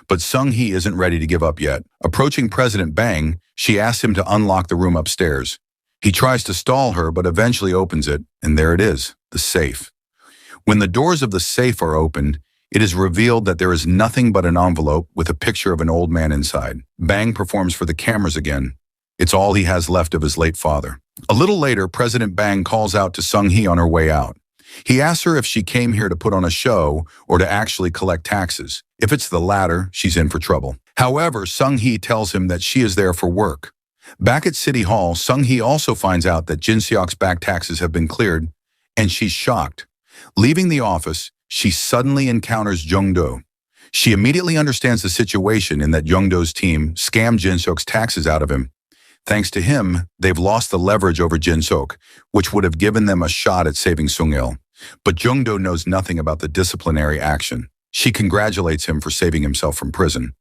[SPEAKER 1] But Sung-hee isn't ready to give up yet. Approaching President Bang, she asks him to unlock the room upstairs. He tries to stall her but eventually opens it, and there it is, the safe. When the doors of the safe are opened, it is revealed that there is nothing but an envelope with a picture of an old man inside. Bang performs for the cameras again. It's all he has left of his late father. A little later, President Bang calls out to Sung-hee on her way out. He asks her if she came here to put on a show or to actually collect taxes. If it's the latter, she's in for trouble. However, Sung-hee tells him that she is there for work. Back at City Hall, Sung-hee also finds out that Jin Seok's back taxes have been cleared, and she's shocked. Leaving the office, she suddenly encounters Young-do. She immediately understands the situation in that Young-do's team scammed Jin Seok's taxes out of him. Thanks to him, they've lost the leverage over Jin Seok, which would have given them a shot at saving Sung-il. But Young-do knows nothing about the disciplinary action. She congratulates him for saving himself from prison,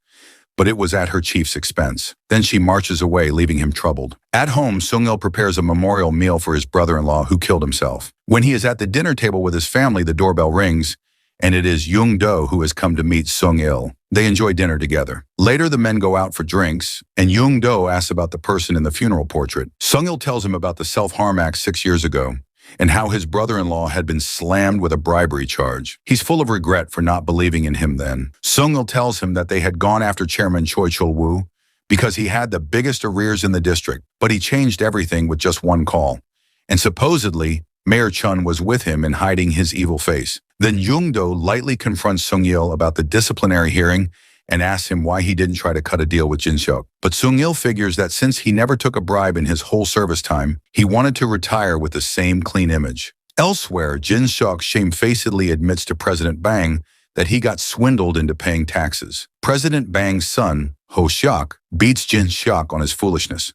[SPEAKER 1] but it was at her chief's expense. Then she marches away, leaving him troubled. At home, Sung-il prepares a memorial meal for his brother-in-law who killed himself. When he is at the dinner table with his family, the doorbell rings, and it is Young-do who has come to meet Sung-il. They enjoy dinner together. Later, the men go out for drinks, and Young-do asks about the person in the funeral portrait. Sung-il tells him about the Self-Harm Act 6 years ago, and how his brother-in-law had been slammed with a bribery charge. He's full of regret for not believing in him then. Sung-il tells him that they had gone after Chairman Choi Chul-woo because he had the biggest arrears in the district, but he changed everything with just one call. And supposedly, Mayor Chun was with him in hiding his evil face. Then Young-do lightly confronts Sung-il about the disciplinary hearing and asks him why he didn't try to cut a deal with Jin-seok. But Sung-il figures that since he never took a bribe in his whole service time, he wanted to retire with the same clean image. Elsewhere, Jin-seok shamefacedly admits to President Bang that he got swindled into paying taxes. President Bang's son, Ho-seok, beats Jin-seok on his foolishness.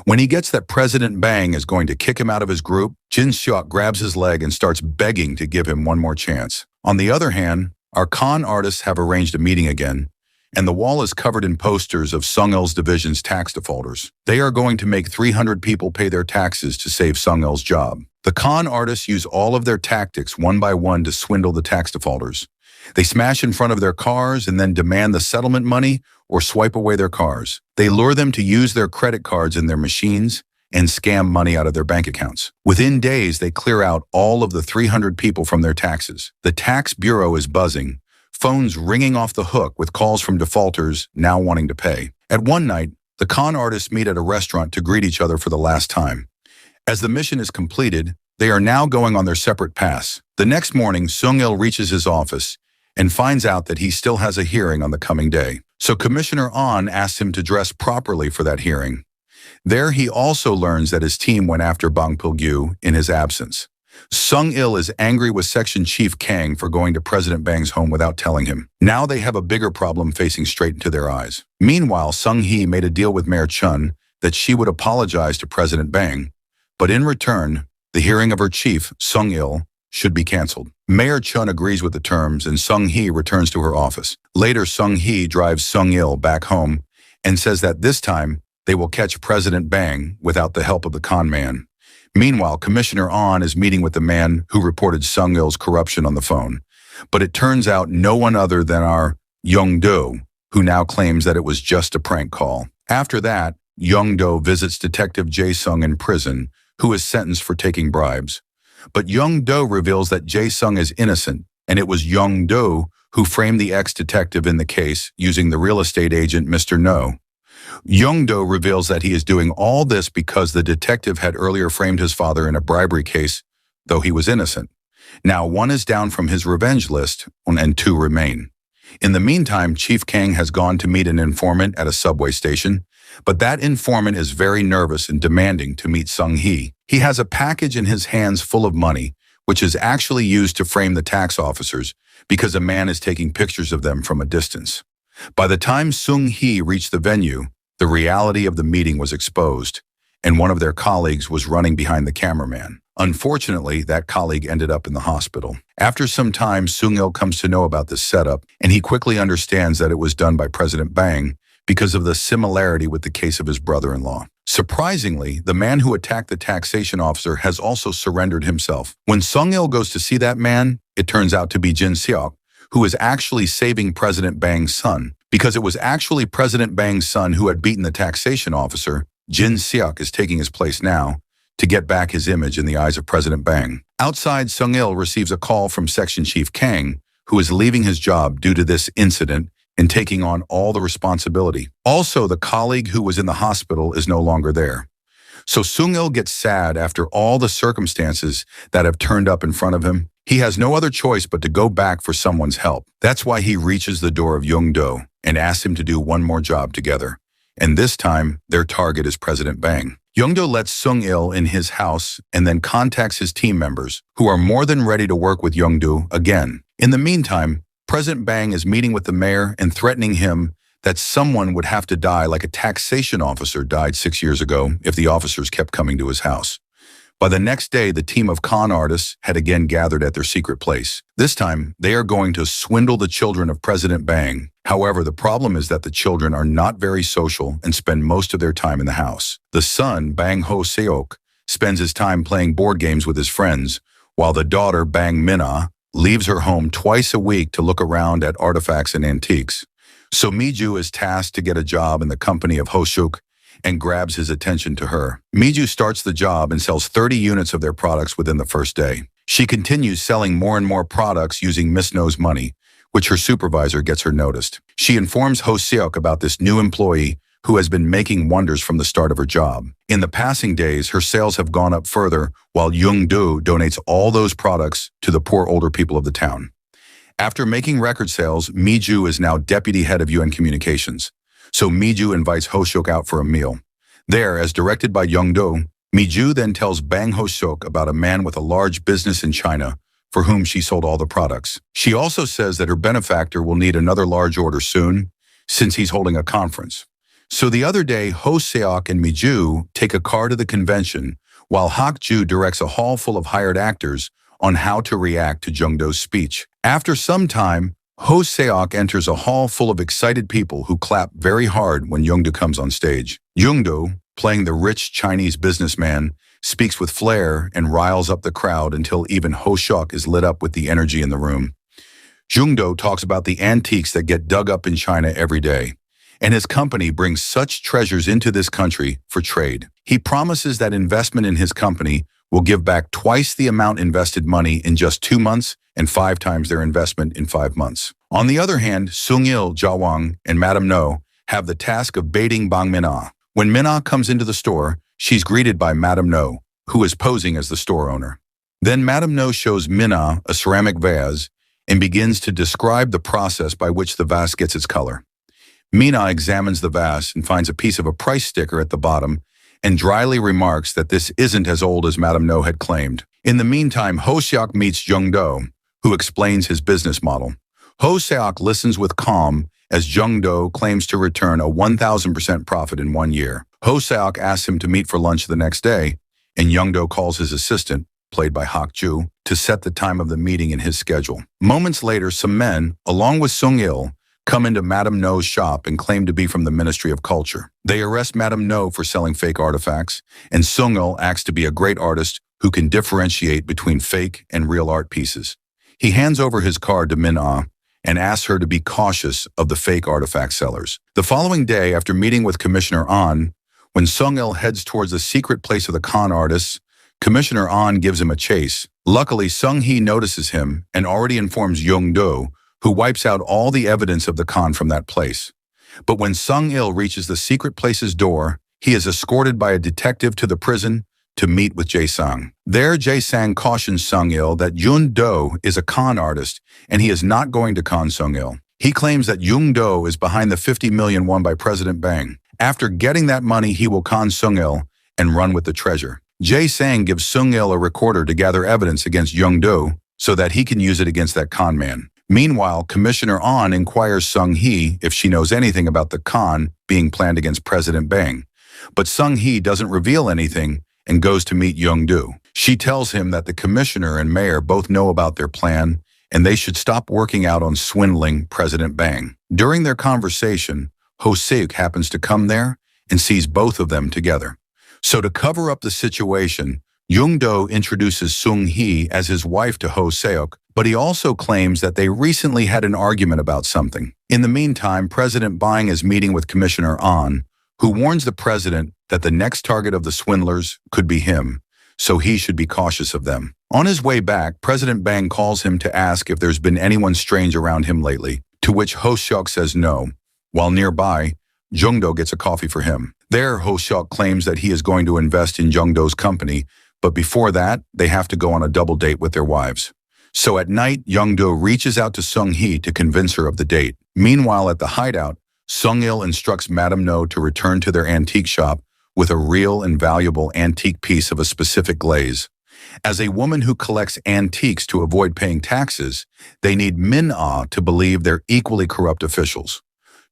[SPEAKER 1] When he gets that President Bang is going to kick him out of his group, Jin-seok grabs his leg and starts begging to give him one more chance. On the other hand, our con artists have arranged a meeting again, and the wall is covered in posters of Sung-il's division's tax defaulters. They are going to make 300 people pay their taxes to save Sung-il's job. The con artists use all of their tactics one by one to swindle the tax defaulters. They smash in front of their cars and then demand the settlement money or swipe away their cars. They lure them to use their credit cards in their machines and scam money out of their bank accounts. Within days, they clear out all of the 300 people from their taxes. The tax bureau is buzzing, phones ringing off the hook with calls from defaulters now wanting to pay. At one night, the con artists meet at a restaurant to greet each other for the last time. As the mission is completed, they are now going on their separate paths. The next morning, Sung-il reaches his office and finds out that he still has a hearing on the coming day. So Commissioner Ahn asks him to dress properly for that hearing. There he also learns that his team went after Bang Pil-gyu in his absence. Sung-il is angry with Section Chief Kang for going to President Bang's home without telling him. Now they have a bigger problem facing straight into their eyes. Meanwhile, Sung-hee made a deal with Mayor Chun that she would apologize to President Bang, but in return, the hearing of her chief, Sung-il, should be canceled. Mayor Chun agrees with the terms and Sung-hee returns to her office. Later, Sung-hee drives Sung-il back home and says that this time they will catch President Bang without the help of the con man. Meanwhile, Commissioner Ahn is meeting with the man who reported Sung-il's corruption on the phone. But it turns out no one other than our Young-do, who now claims that it was just a prank call. After that, Young-do visits Detective Jae-sung in prison, who is sentenced for taking bribes. But Young-do reveals that Jae-sung is innocent, and it was Young-do who framed the ex-detective in the case using the real estate agent Mr. No. Young-do reveals that he is doing all this because the detective had earlier framed his father in a bribery case, though he was innocent. Now one is down from his revenge list, and 2 remain. In the meantime, Chief Kang has gone to meet an informant at a subway station, but that informant is very nervous and demanding to meet Sung-hee. He has a package in his hands full of money, which is actually used to frame the tax officers because a man is taking pictures of them from a distance. By the time Sung-hee reached the venue, the reality of the meeting was exposed, and one of their colleagues was running behind the cameraman. Unfortunately, that colleague ended up in the hospital. After some time, Sung-il comes to know about this setup, and he quickly understands that it was done by President Bang because of the similarity with the case of his brother-in-law. Surprisingly, the man who attacked the taxation officer has also surrendered himself. When Sung-il goes to see that man, it turns out to be Jin-seok, who is actually saving President Bang's son. Because it was actually President Bang's son who had beaten the taxation officer, Jin-seok is taking his place now to get back his image in the eyes of President Bang. Outside, Sung-il receives a call from Section Chief Kang, who is leaving his job due to this incident and taking on all the responsibility. Also, the colleague who was in the hospital is no longer there. So Sung-il gets sad after all the circumstances that have turned up in front of him. He has no other choice but to go back for someone's help. That's why he reaches the door of Young-do and asks him to do one more job together. And this time, their target is President Bang. Young-do lets Sung-il in his house and then contacts his team members, who are more than ready to work with Young-do again. In the meantime, President Bang is meeting with the mayor and threatening him that someone would have to die like a taxation officer died 6 years ago if the officers kept coming to his house. By the next day, the team of con artists had again gathered at their secret place. This time, they are going to swindle the children of President Bang. However, the problem is that the children are not very social and spend most of their time in the house. The son, Bang Ho-seok, spends his time playing board games with his friends, while the daughter, Bang Min-ah, leaves her home twice a week to look around at artifacts and antiques. So Miju is tasked to get a job in the company of Ho-seok and grabs his attention to her. Miju starts the job and sells 30 units of their products within the first day. She continues selling more and more products using Miss No's money, which her supervisor gets her noticed. She informs Ho-seok about this new employee who has been making wonders from the start of her job. In the passing days, her sales have gone up further, while Young-do donates all those products to the poor older people of the town. After making record sales, Miju is now deputy head of UN Communications. So Miju invites Ho-seok out for a meal. There, as directed by Young-do, Miju then tells Bang Ho-seok about a man with a large business in China for whom she sold all the products. She also says that her benefactor will need another large order soon, since he's holding a conference. So the other day, Ho-seok and Miju take a car to the convention, while Hak-ju directs a hall full of hired actors on how to react to Jung-do's speech. After some time, Ho-seok enters a hall full of excited people who clap very hard when Young-do comes on stage. Young-do, playing the rich Chinese businessman, speaks with flair and riles up the crowd until even Ho-seok is lit up with the energy in the room. Young-do talks about the antiques that get dug up in China every day, and his company brings such treasures into this country for trade. He promises that investment in his company will give back twice the amount invested money in just 2 months and 5 times their investment in 5 months. On the other hand, Sung-il, Ja-wang, and Madame No have the task of baiting Bang Min-ah. When Min-ah comes into the store, she's greeted by Madame No, who is posing as the store owner. Then Madame No shows Min-ah a ceramic vase and begins to describe the process by which the vase gets its color. Min-ah examines the vase and finds a piece of a price sticker at the bottom and dryly remarks that this isn't as old as Madame No had claimed. In the meantime, Ho-seok meets Jung-do, who explains his business model. Ho-seok listens with calm as Jung-do claims to return a 1,000% profit in 1 year. Ho-seok asks him to meet for lunch the next day, and Jung-do calls his assistant, played by Hak-ju, to set the time of the meeting in his schedule. Moments later, some men, along with Sung-il, come into Madame No's shop and claim to be from the Ministry of Culture. They arrest Madame No for selling fake artifacts, and Sung-il acts to be a great artist who can differentiate between fake and real art pieces. He hands over his card to Min-ah and asks her to be cautious of the fake artifact sellers. The following day, after meeting with Commissioner An, when Sung-il heads towards the secret place of the con artists, Commissioner An gives him a chase. Luckily, Sung-hee notices him and already informs Young-do, who wipes out all the evidence of the con from that place. But when Sung-il reaches the secret place's door, he is escorted by a detective to the prison to meet with Jae-sang. There, Jae-sang cautions Sung-il that Yoon-do is a con artist and he is not going to con Sung-il. He claims that Yoon-do is behind the 50 million won by President Bang. After getting that money, he will con Sung-il and run with the treasure. Jae-sang gives Sung-il a recorder to gather evidence against Young-do so that he can use it against that con man. Meanwhile, Commissioner An inquires Sung-hee if she knows anything about the con being planned against President Bang. But Sung-hee doesn't reveal anything and goes to meet Young-do. She tells him that the commissioner and mayor both know about their plan and they should stop working out on swindling President Bang. During their conversation, Ho-seok happens to come there and sees both of them together. So to cover up the situation, Young-do introduces Sung-hee as his wife to Ho-seok, but he also claims that they recently had an argument about something. In the meantime, President Bang is meeting with Commissioner An, who warns the president that the next target of the swindlers could be him, so he should be cautious of them. On his way back, President Bang calls him to ask if there's been anyone strange around him lately, to which Ho-seok says no, while nearby, Jung-do gets a coffee for him. There, Ho-seok claims that he is going to invest in Jung-do's company, but before that, they have to go on a double date with their wives. So at night, Young-do reaches out to Sung-hee to convince her of the date. Meanwhile, at the hideout, Sung-il instructs Madame No to return to their antique shop with a real and valuable antique piece of a specific glaze. As a woman who collects antiques to avoid paying taxes, they need Min-ah to believe they're equally corrupt officials.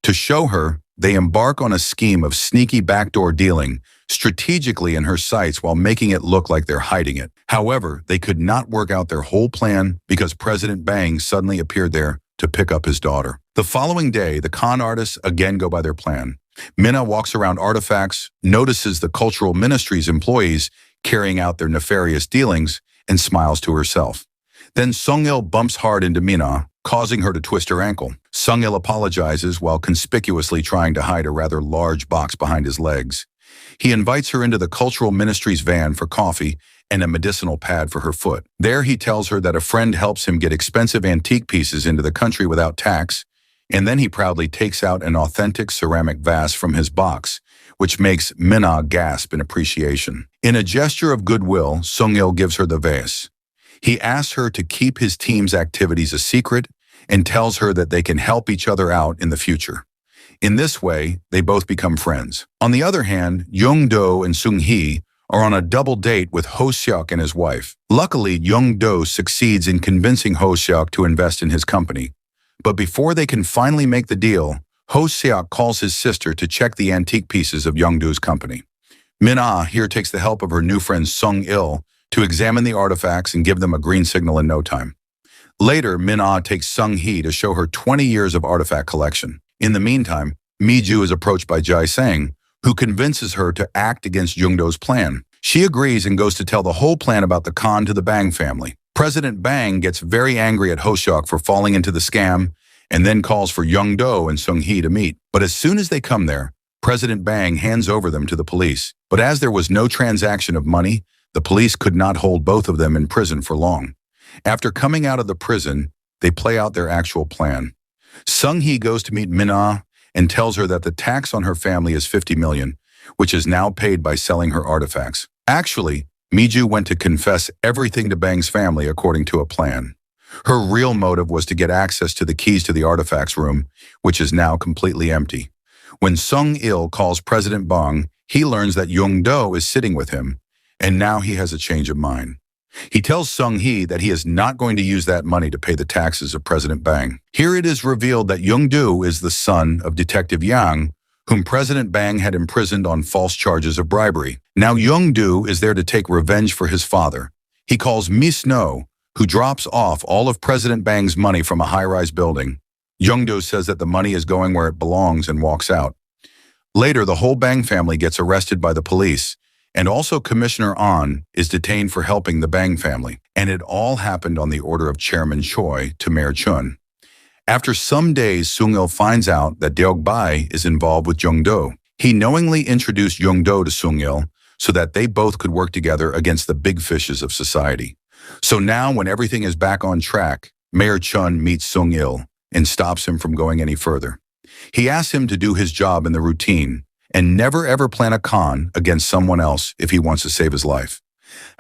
[SPEAKER 1] To show her, they embark on a scheme of sneaky backdoor dealing strategically in her sights while making it look like they're hiding it. However, they could not work out their whole plan because President Bang suddenly appeared there to pick up his daughter. The following day, the con artists again go by their plan. Minna walks around artifacts, notices the cultural ministry's employees carrying out their nefarious dealings, and smiles to herself. Then Sung-il bumps hard into Minna, causing her to twist her ankle. Sung-il apologizes while conspicuously trying to hide a rather large box behind his legs. He invites her into the cultural ministry's van for coffee and a medicinal pad for her foot. There he tells her that a friend helps him get expensive antique pieces into the country without tax, and then he proudly takes out an authentic ceramic vase from his box, which makes Minna gasp in appreciation. In a gesture of goodwill, Sung-il gives her the vase. He asks her to keep his team's activities a secret and tells her that they can help each other out in the future. In this way, they both become friends. On the other hand, Young-do and Sung-hee are on a double date with Ho-seok and his wife. Luckily, Young-do succeeds in convincing Ho-seok to invest in his company. But before they can finally make the deal, Ho-seok calls his sister to check the antique pieces of Young-do's company. Minna here takes the help of her new friend Sung-il to examine the artifacts and give them a green signal in no time. Later, Minna takes Sung-hee to show her 20 years of artifact collection. In the meantime, Mi-ju is approached by Jae-sang, who convinces her to act against Young-do's plan. She agrees and goes to tell the whole plan about the con to the Bang family. President Bang gets very angry at Ho-seok for falling into the scam and then calls for Young-do and Sung-hee to meet. But as soon as they come there, President Bang hands over them to the police. But as there was no transaction of money, the police could not hold both of them in prison for long. After coming out of the prison, they play out their actual plan. Sung-hee goes to meet Minna and tells her that the tax on her family is 50 million, which is now paid by selling her artifacts. Actually, Mi-ju went to confess everything to Bang's family according to a plan. Her real motive was to get access to the keys to the artifacts room, which is now completely empty. When Sung-il calls President Bang, he learns that Young-do is sitting with him, and now he has a change of mind. He tells Sung-hee that he is not going to use that money to pay the taxes of President Bang. Here it is revealed that Young-do is the son of Detective Yang, whom President Bang had imprisoned on false charges of bribery. Now Young-do is there to take revenge for his father. He calls Mi-sno, who drops off all of President Bang's money from a high-rise building. Young-do says that the money is going where it belongs and walks out. Later, the whole Bang family gets arrested by the police, and also Commissioner An is detained for helping the Bang family. And it all happened on the order of Chairman Choi to Mayor Chun. After some days, Sung-il finds out that Deok-bae is involved with Young-do. He knowingly introduced Young-do to Sung-il so that they both could work together against the big fishes of society. So now, when everything is back on track, Mayor Chun meets Sung-il and stops him from going any further. He asks him to do his job in the routine and never ever plan a con against someone else if he wants to save his life.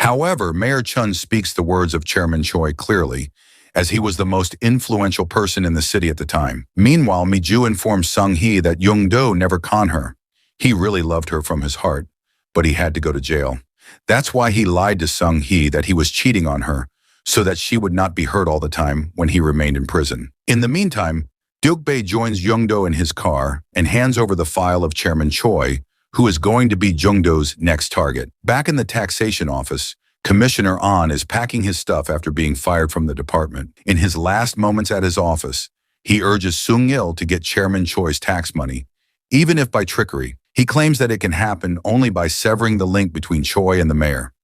[SPEAKER 1] However, Mayor Chun speaks the words of Chairman Choi clearly, as he was the most influential person in the city at the time. Meanwhile, Mi-ju informs Sung-hee that Young-do never conned her. He really loved her from his heart, but he had to go to jail. That's why he lied to Sung-hee that he was cheating on her, so that she would not be hurt all the time when he remained in prison. In the meantime, Deok-bae joins Young-do in his car and hands over the file of Chairman Choi, who is going to be Young-do's next target. Back in the taxation office, Commissioner An is packing his stuff after being fired from the department. In his last moments at his office, he urges Sung-il to get Chairman Choi's tax money, even if by trickery. He claims that it can happen only by severing the link between Choi and the mayor.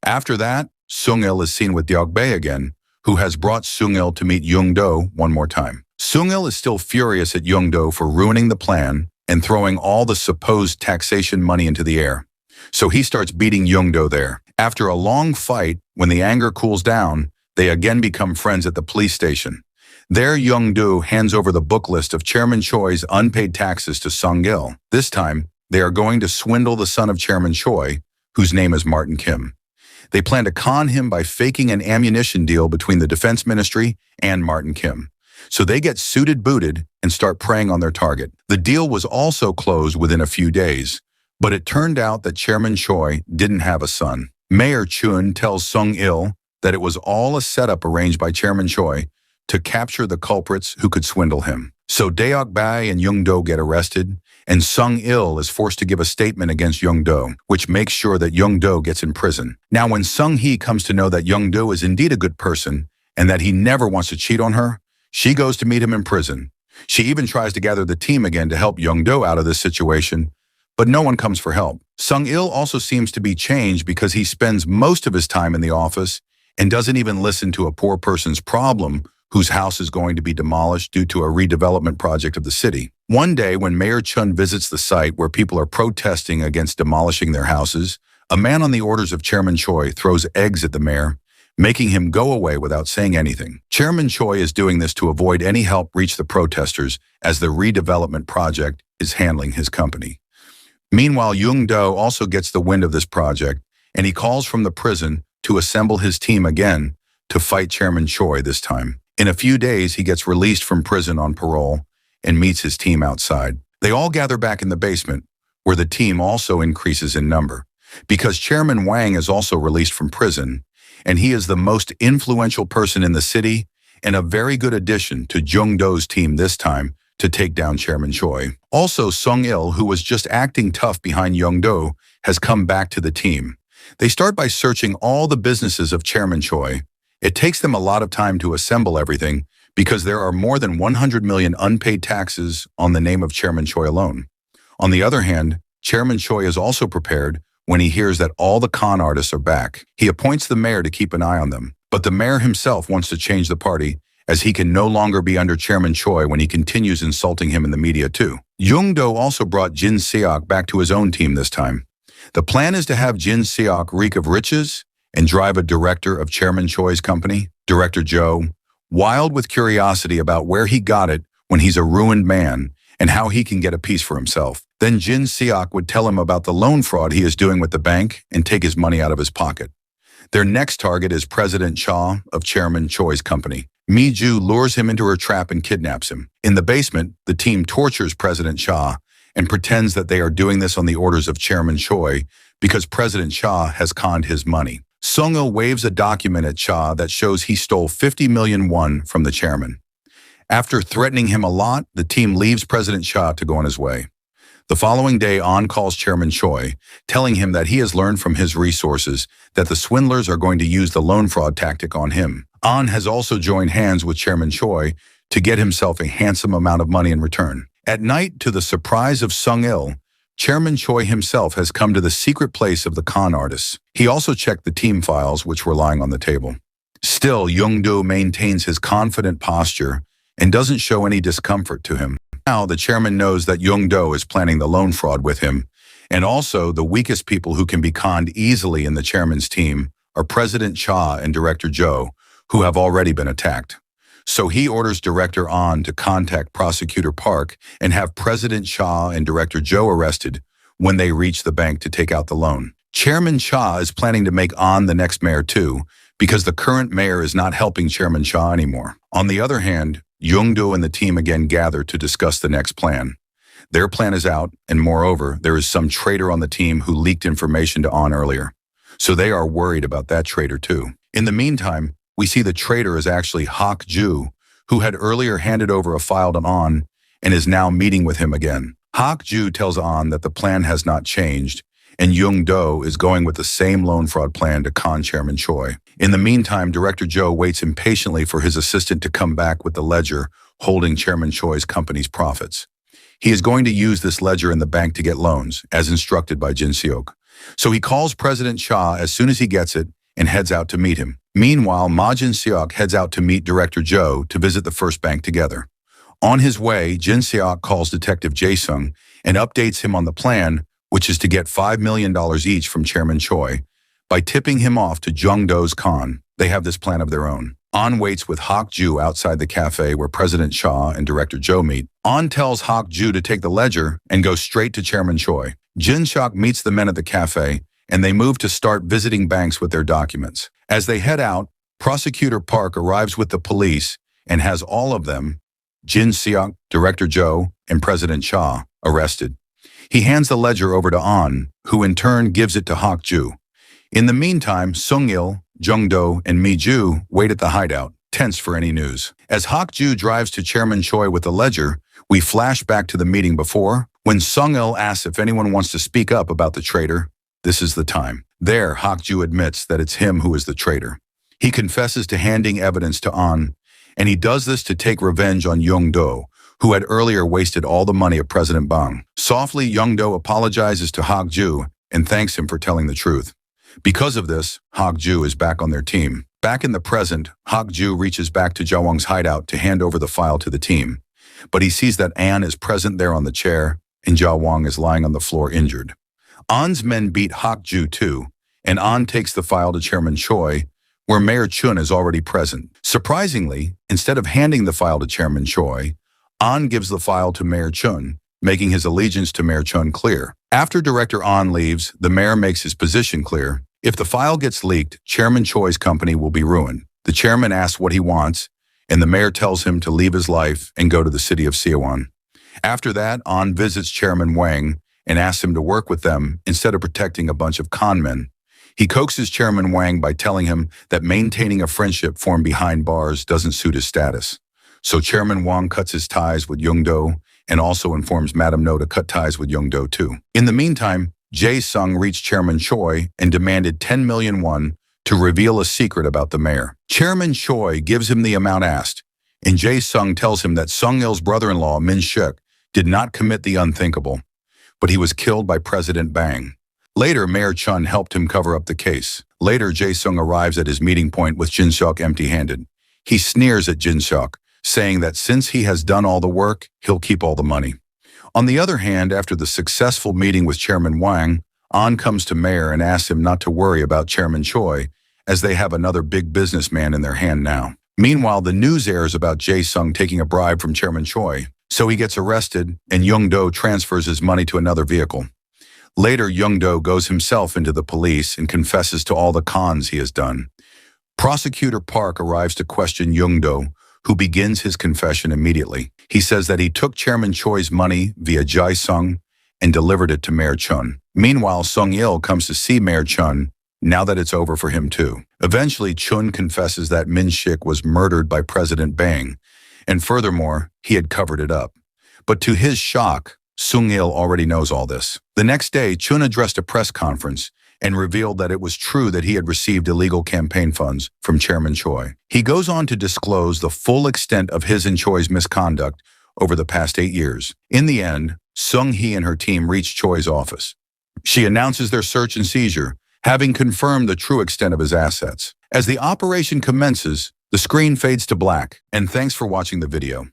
[SPEAKER 1] After that, Sung-il is seen with Deok-bae again, who has brought Sung-il to meet Young-do one more time. Sung-il is still furious at Young-do for ruining the plan and throwing all the supposed taxation money into the air. So he starts beating Young-do there. After a long fight, when the anger cools down, they again become friends at the police station. There, Young-do hands over the book list of Chairman Choi's unpaid taxes to Sung-il. This time, they are going to swindle the son of Chairman Choi, whose name is Martin Kim. They plan to con him by faking an ammunition deal between the Defense Ministry and Martin Kim. So they get suited booted and start preying on their target. The deal was also closed within a few days, but it turned out that Chairman Choi didn't have a son. Mayor Chun tells Sung-il that it was all a setup arranged by Chairman Choi to capture the culprits who could swindle him. So Deok-bae and Young-do get arrested, and Sung-il is forced to give a statement against Young-do, which makes sure that Young-do gets in prison. Now, when Sung-hee comes to know that Young-do is indeed a good person and that he never wants to cheat on her, she goes to meet him in prison. She even tries to gather the team again to help Young-do out of this situation, but no one comes for help. Sung-il also seems to be changed because he spends most of his time in the office and doesn't even listen to a poor person's problem whose house is going to be demolished due to a redevelopment project of the city. One day, when Mayor Chun visits the site where people are protesting against demolishing their houses, a man on the orders of Chairman Choi throws eggs at the mayor, making him go away without saying anything. Chairman Choi is doing this to avoid any help reach the protesters as the redevelopment project is handling his company. Meanwhile, Young-do also gets the wind of this project, and he calls from the prison to assemble his team again to fight Chairman Choi this time. In a few days, he gets released from prison on parole and meets his team outside. They all gather back in the basement, where the team also increases in number, because Chairman Wang is also released from prison, and he is the most influential person in the city and a very good addition to Young-do's team this time to take down Chairman Choi. Also, Sung-il, who was just acting tough behind Young-do, has come back to the team. They start by searching all the businesses of Chairman Choi. It takes them a lot of time to assemble everything because there are more than 100 million unpaid taxes on the name of Chairman Choi alone. On the other hand, Chairman Choi is also prepared when he hears that all the con artists are back. He appoints the mayor to keep an eye on them, but the mayor himself wants to change the party as he can no longer be under Chairman Choi when he continues insulting him in the media too. Young-do also brought Jin Seok back to his own team this time. The plan is to have Jin Seok reek of riches and drive a director of Chairman Choi's company, Director Joe, wild with curiosity about where he got it when he's a ruined man and how he can get a piece for himself. Then Jin Seok would tell him about the loan fraud he is doing with the bank and take his money out of his pocket. Their next target is President Cha of Chairman Choi's company. Mi-ju lures him into her trap and kidnaps him. In the basement, the team tortures President Cha and pretends that they are doing this on the orders of Chairman Choi because President Cha has conned his money. Sung-il waves a document at Cha that shows he stole 50 million won from the chairman. After threatening him a lot, the team leaves President Cha to go on his way. The following day, An calls Chairman Choi, telling him that he has learned from his resources that the swindlers are going to use the loan fraud tactic on him. An has also joined hands with Chairman Choi to get himself a handsome amount of money in return. At night, to the surprise of Sung-il, Chairman Choi himself has come to the secret place of the con artists. He also checked the team files, which were lying on the table. Still, Young-do maintains his confident posture and doesn't show any discomfort to him. Now, the chairman knows that Young-do is planning the loan fraud with him, and also the weakest people who can be conned easily in the chairman's team are President Cha and Director Joe, who have already been attacked. So he orders Director An to contact Prosecutor Park and have President Cha and Director Joe arrested when they reach the bank to take out the loan. Chairman Cha is planning to make An the next mayor too, because the current mayor is not helping Chairman Cha anymore. On the other hand, Young-do and the team again gather to discuss the next plan. Their plan is out, and moreover, there is some traitor on the team who leaked information to An earlier. So they are worried about that traitor too. In the meantime, we see the traitor is actually Hak-ju, who had earlier handed over a file to An and is now meeting with him again. Hak-ju tells An that the plan has not changed, and Young-do is going with the same loan fraud plan to con Chairman Choi. In the meantime, Director Joe waits impatiently for his assistant to come back with the ledger holding Chairman Choi's company's profits. He is going to use this ledger in the bank to get loans, as instructed by Jin Seok. So he calls President Cha as soon as he gets it and heads out to meet him. Meanwhile, Ma Jin-seok heads out to meet Director Joe to visit the first bank together. On his way, Jin-seok calls Detective Jae-sung and updates him on the plan, which is to get $5 million each from Chairman Choi by tipping him off to Young-do's con. They have this plan of their own. An waits with Hak-ju outside the cafe where President Cha and Director Joe meet. An tells Hak-ju to take the ledger and go straight to Chairman Choi. Jin-seok meets the men at the cafe, and they move to start visiting banks with their documents. As they head out, Prosecutor Park arrives with the police and has all of them, Jin Seok, Director Joe, and President Cha, arrested. He hands the ledger over to An, who in turn gives it to Hak-ju. In the meantime, Sung-il, Young-do, and Mi-ju wait at the hideout, tense for any news. As Hak-ju drives to Chairman Choi with the ledger, We flash back to the meeting before, when Sung-il asks if anyone wants to speak up about the traitor. This is the time. There, Hak-ju admits that it's him who is the traitor. He confesses to handing evidence to An, and he does this to take revenge on Young-do, who had earlier wasted all the money of President Bang. Softly, Young-do apologizes to Hak-ju and thanks him for telling the truth. Because of this, Hak-ju is back on their team. Back in the present, Hak-ju reaches back to Ja-wong's hideout to hand over the file to the team. But he sees that An is present there on the chair, and Ja-wong is lying on the floor injured. An's men beat Hak-ju too, and An takes the file to Chairman Choi, where Mayor Chun is already present. Surprisingly, instead of handing the file to Chairman Choi, An gives the file to Mayor Chun, making his allegiance to Mayor Chun clear. After Director An leaves, the mayor makes his position clear. If the file gets leaked, Chairman Choi's company will be ruined. The chairman asks what he wants, and the mayor tells him to leave his life and go to the city of Siawan. After that, An visits Chairman Wang and asks him to work with them instead of protecting a bunch of con men. He coaxes Chairman Wang by telling him that maintaining a friendship formed behind bars doesn't suit his status. So Chairman Wang cuts his ties with Young-do and also informs Madam No to cut ties with Young-do too. In the meantime, Jae-sung reached Chairman Choi and demanded 10 million won to reveal a secret about the mayor. Chairman Choi gives him the amount asked, and Jae-sung tells him that Sung-il's brother-in-law, Min-shik, did not commit the unthinkable, but he was killed by President Bang. Later, Mayor Chun helped him cover up the case. Later, Jae-sung arrives at his meeting point with Jin-seok empty-handed. He sneers at Jin-seok, saying that since he has done all the work, he'll keep all the money. On the other hand, after the successful meeting with Chairman Wang, An comes to Mayor and asks him not to worry about Chairman Choi, as they have another big businessman in their hand now. Meanwhile, the news airs about Jae-sung taking a bribe from Chairman Choi, so he gets arrested and Young-do transfers his money to another vehicle. Later, Young-do goes himself into the police and confesses to all the cons he has done. Prosecutor Park arrives to question Young-do, who begins his confession immediately. He says that he took Chairman Choi's money via Jae-sung and delivered it to Mayor Chun. Meanwhile, Sung-il comes to see Mayor Chun, now that it's over for him too. Eventually, Chun confesses that Min-shik was murdered by President Bang, and furthermore, he had covered it up. But to his shock, Sung-il already knows all this. The next day, Chun addressed a press conference and revealed that it was true that he had received illegal campaign funds from Chairman Choi. He goes on to disclose the full extent of his and Choi's misconduct over the past 8 years. In the end, Sung-hee and her team reach Choi's office. She announces their search and seizure, having confirmed the true extent of his assets. As the operation commences, the screen fades to black, and thanks for watching the video.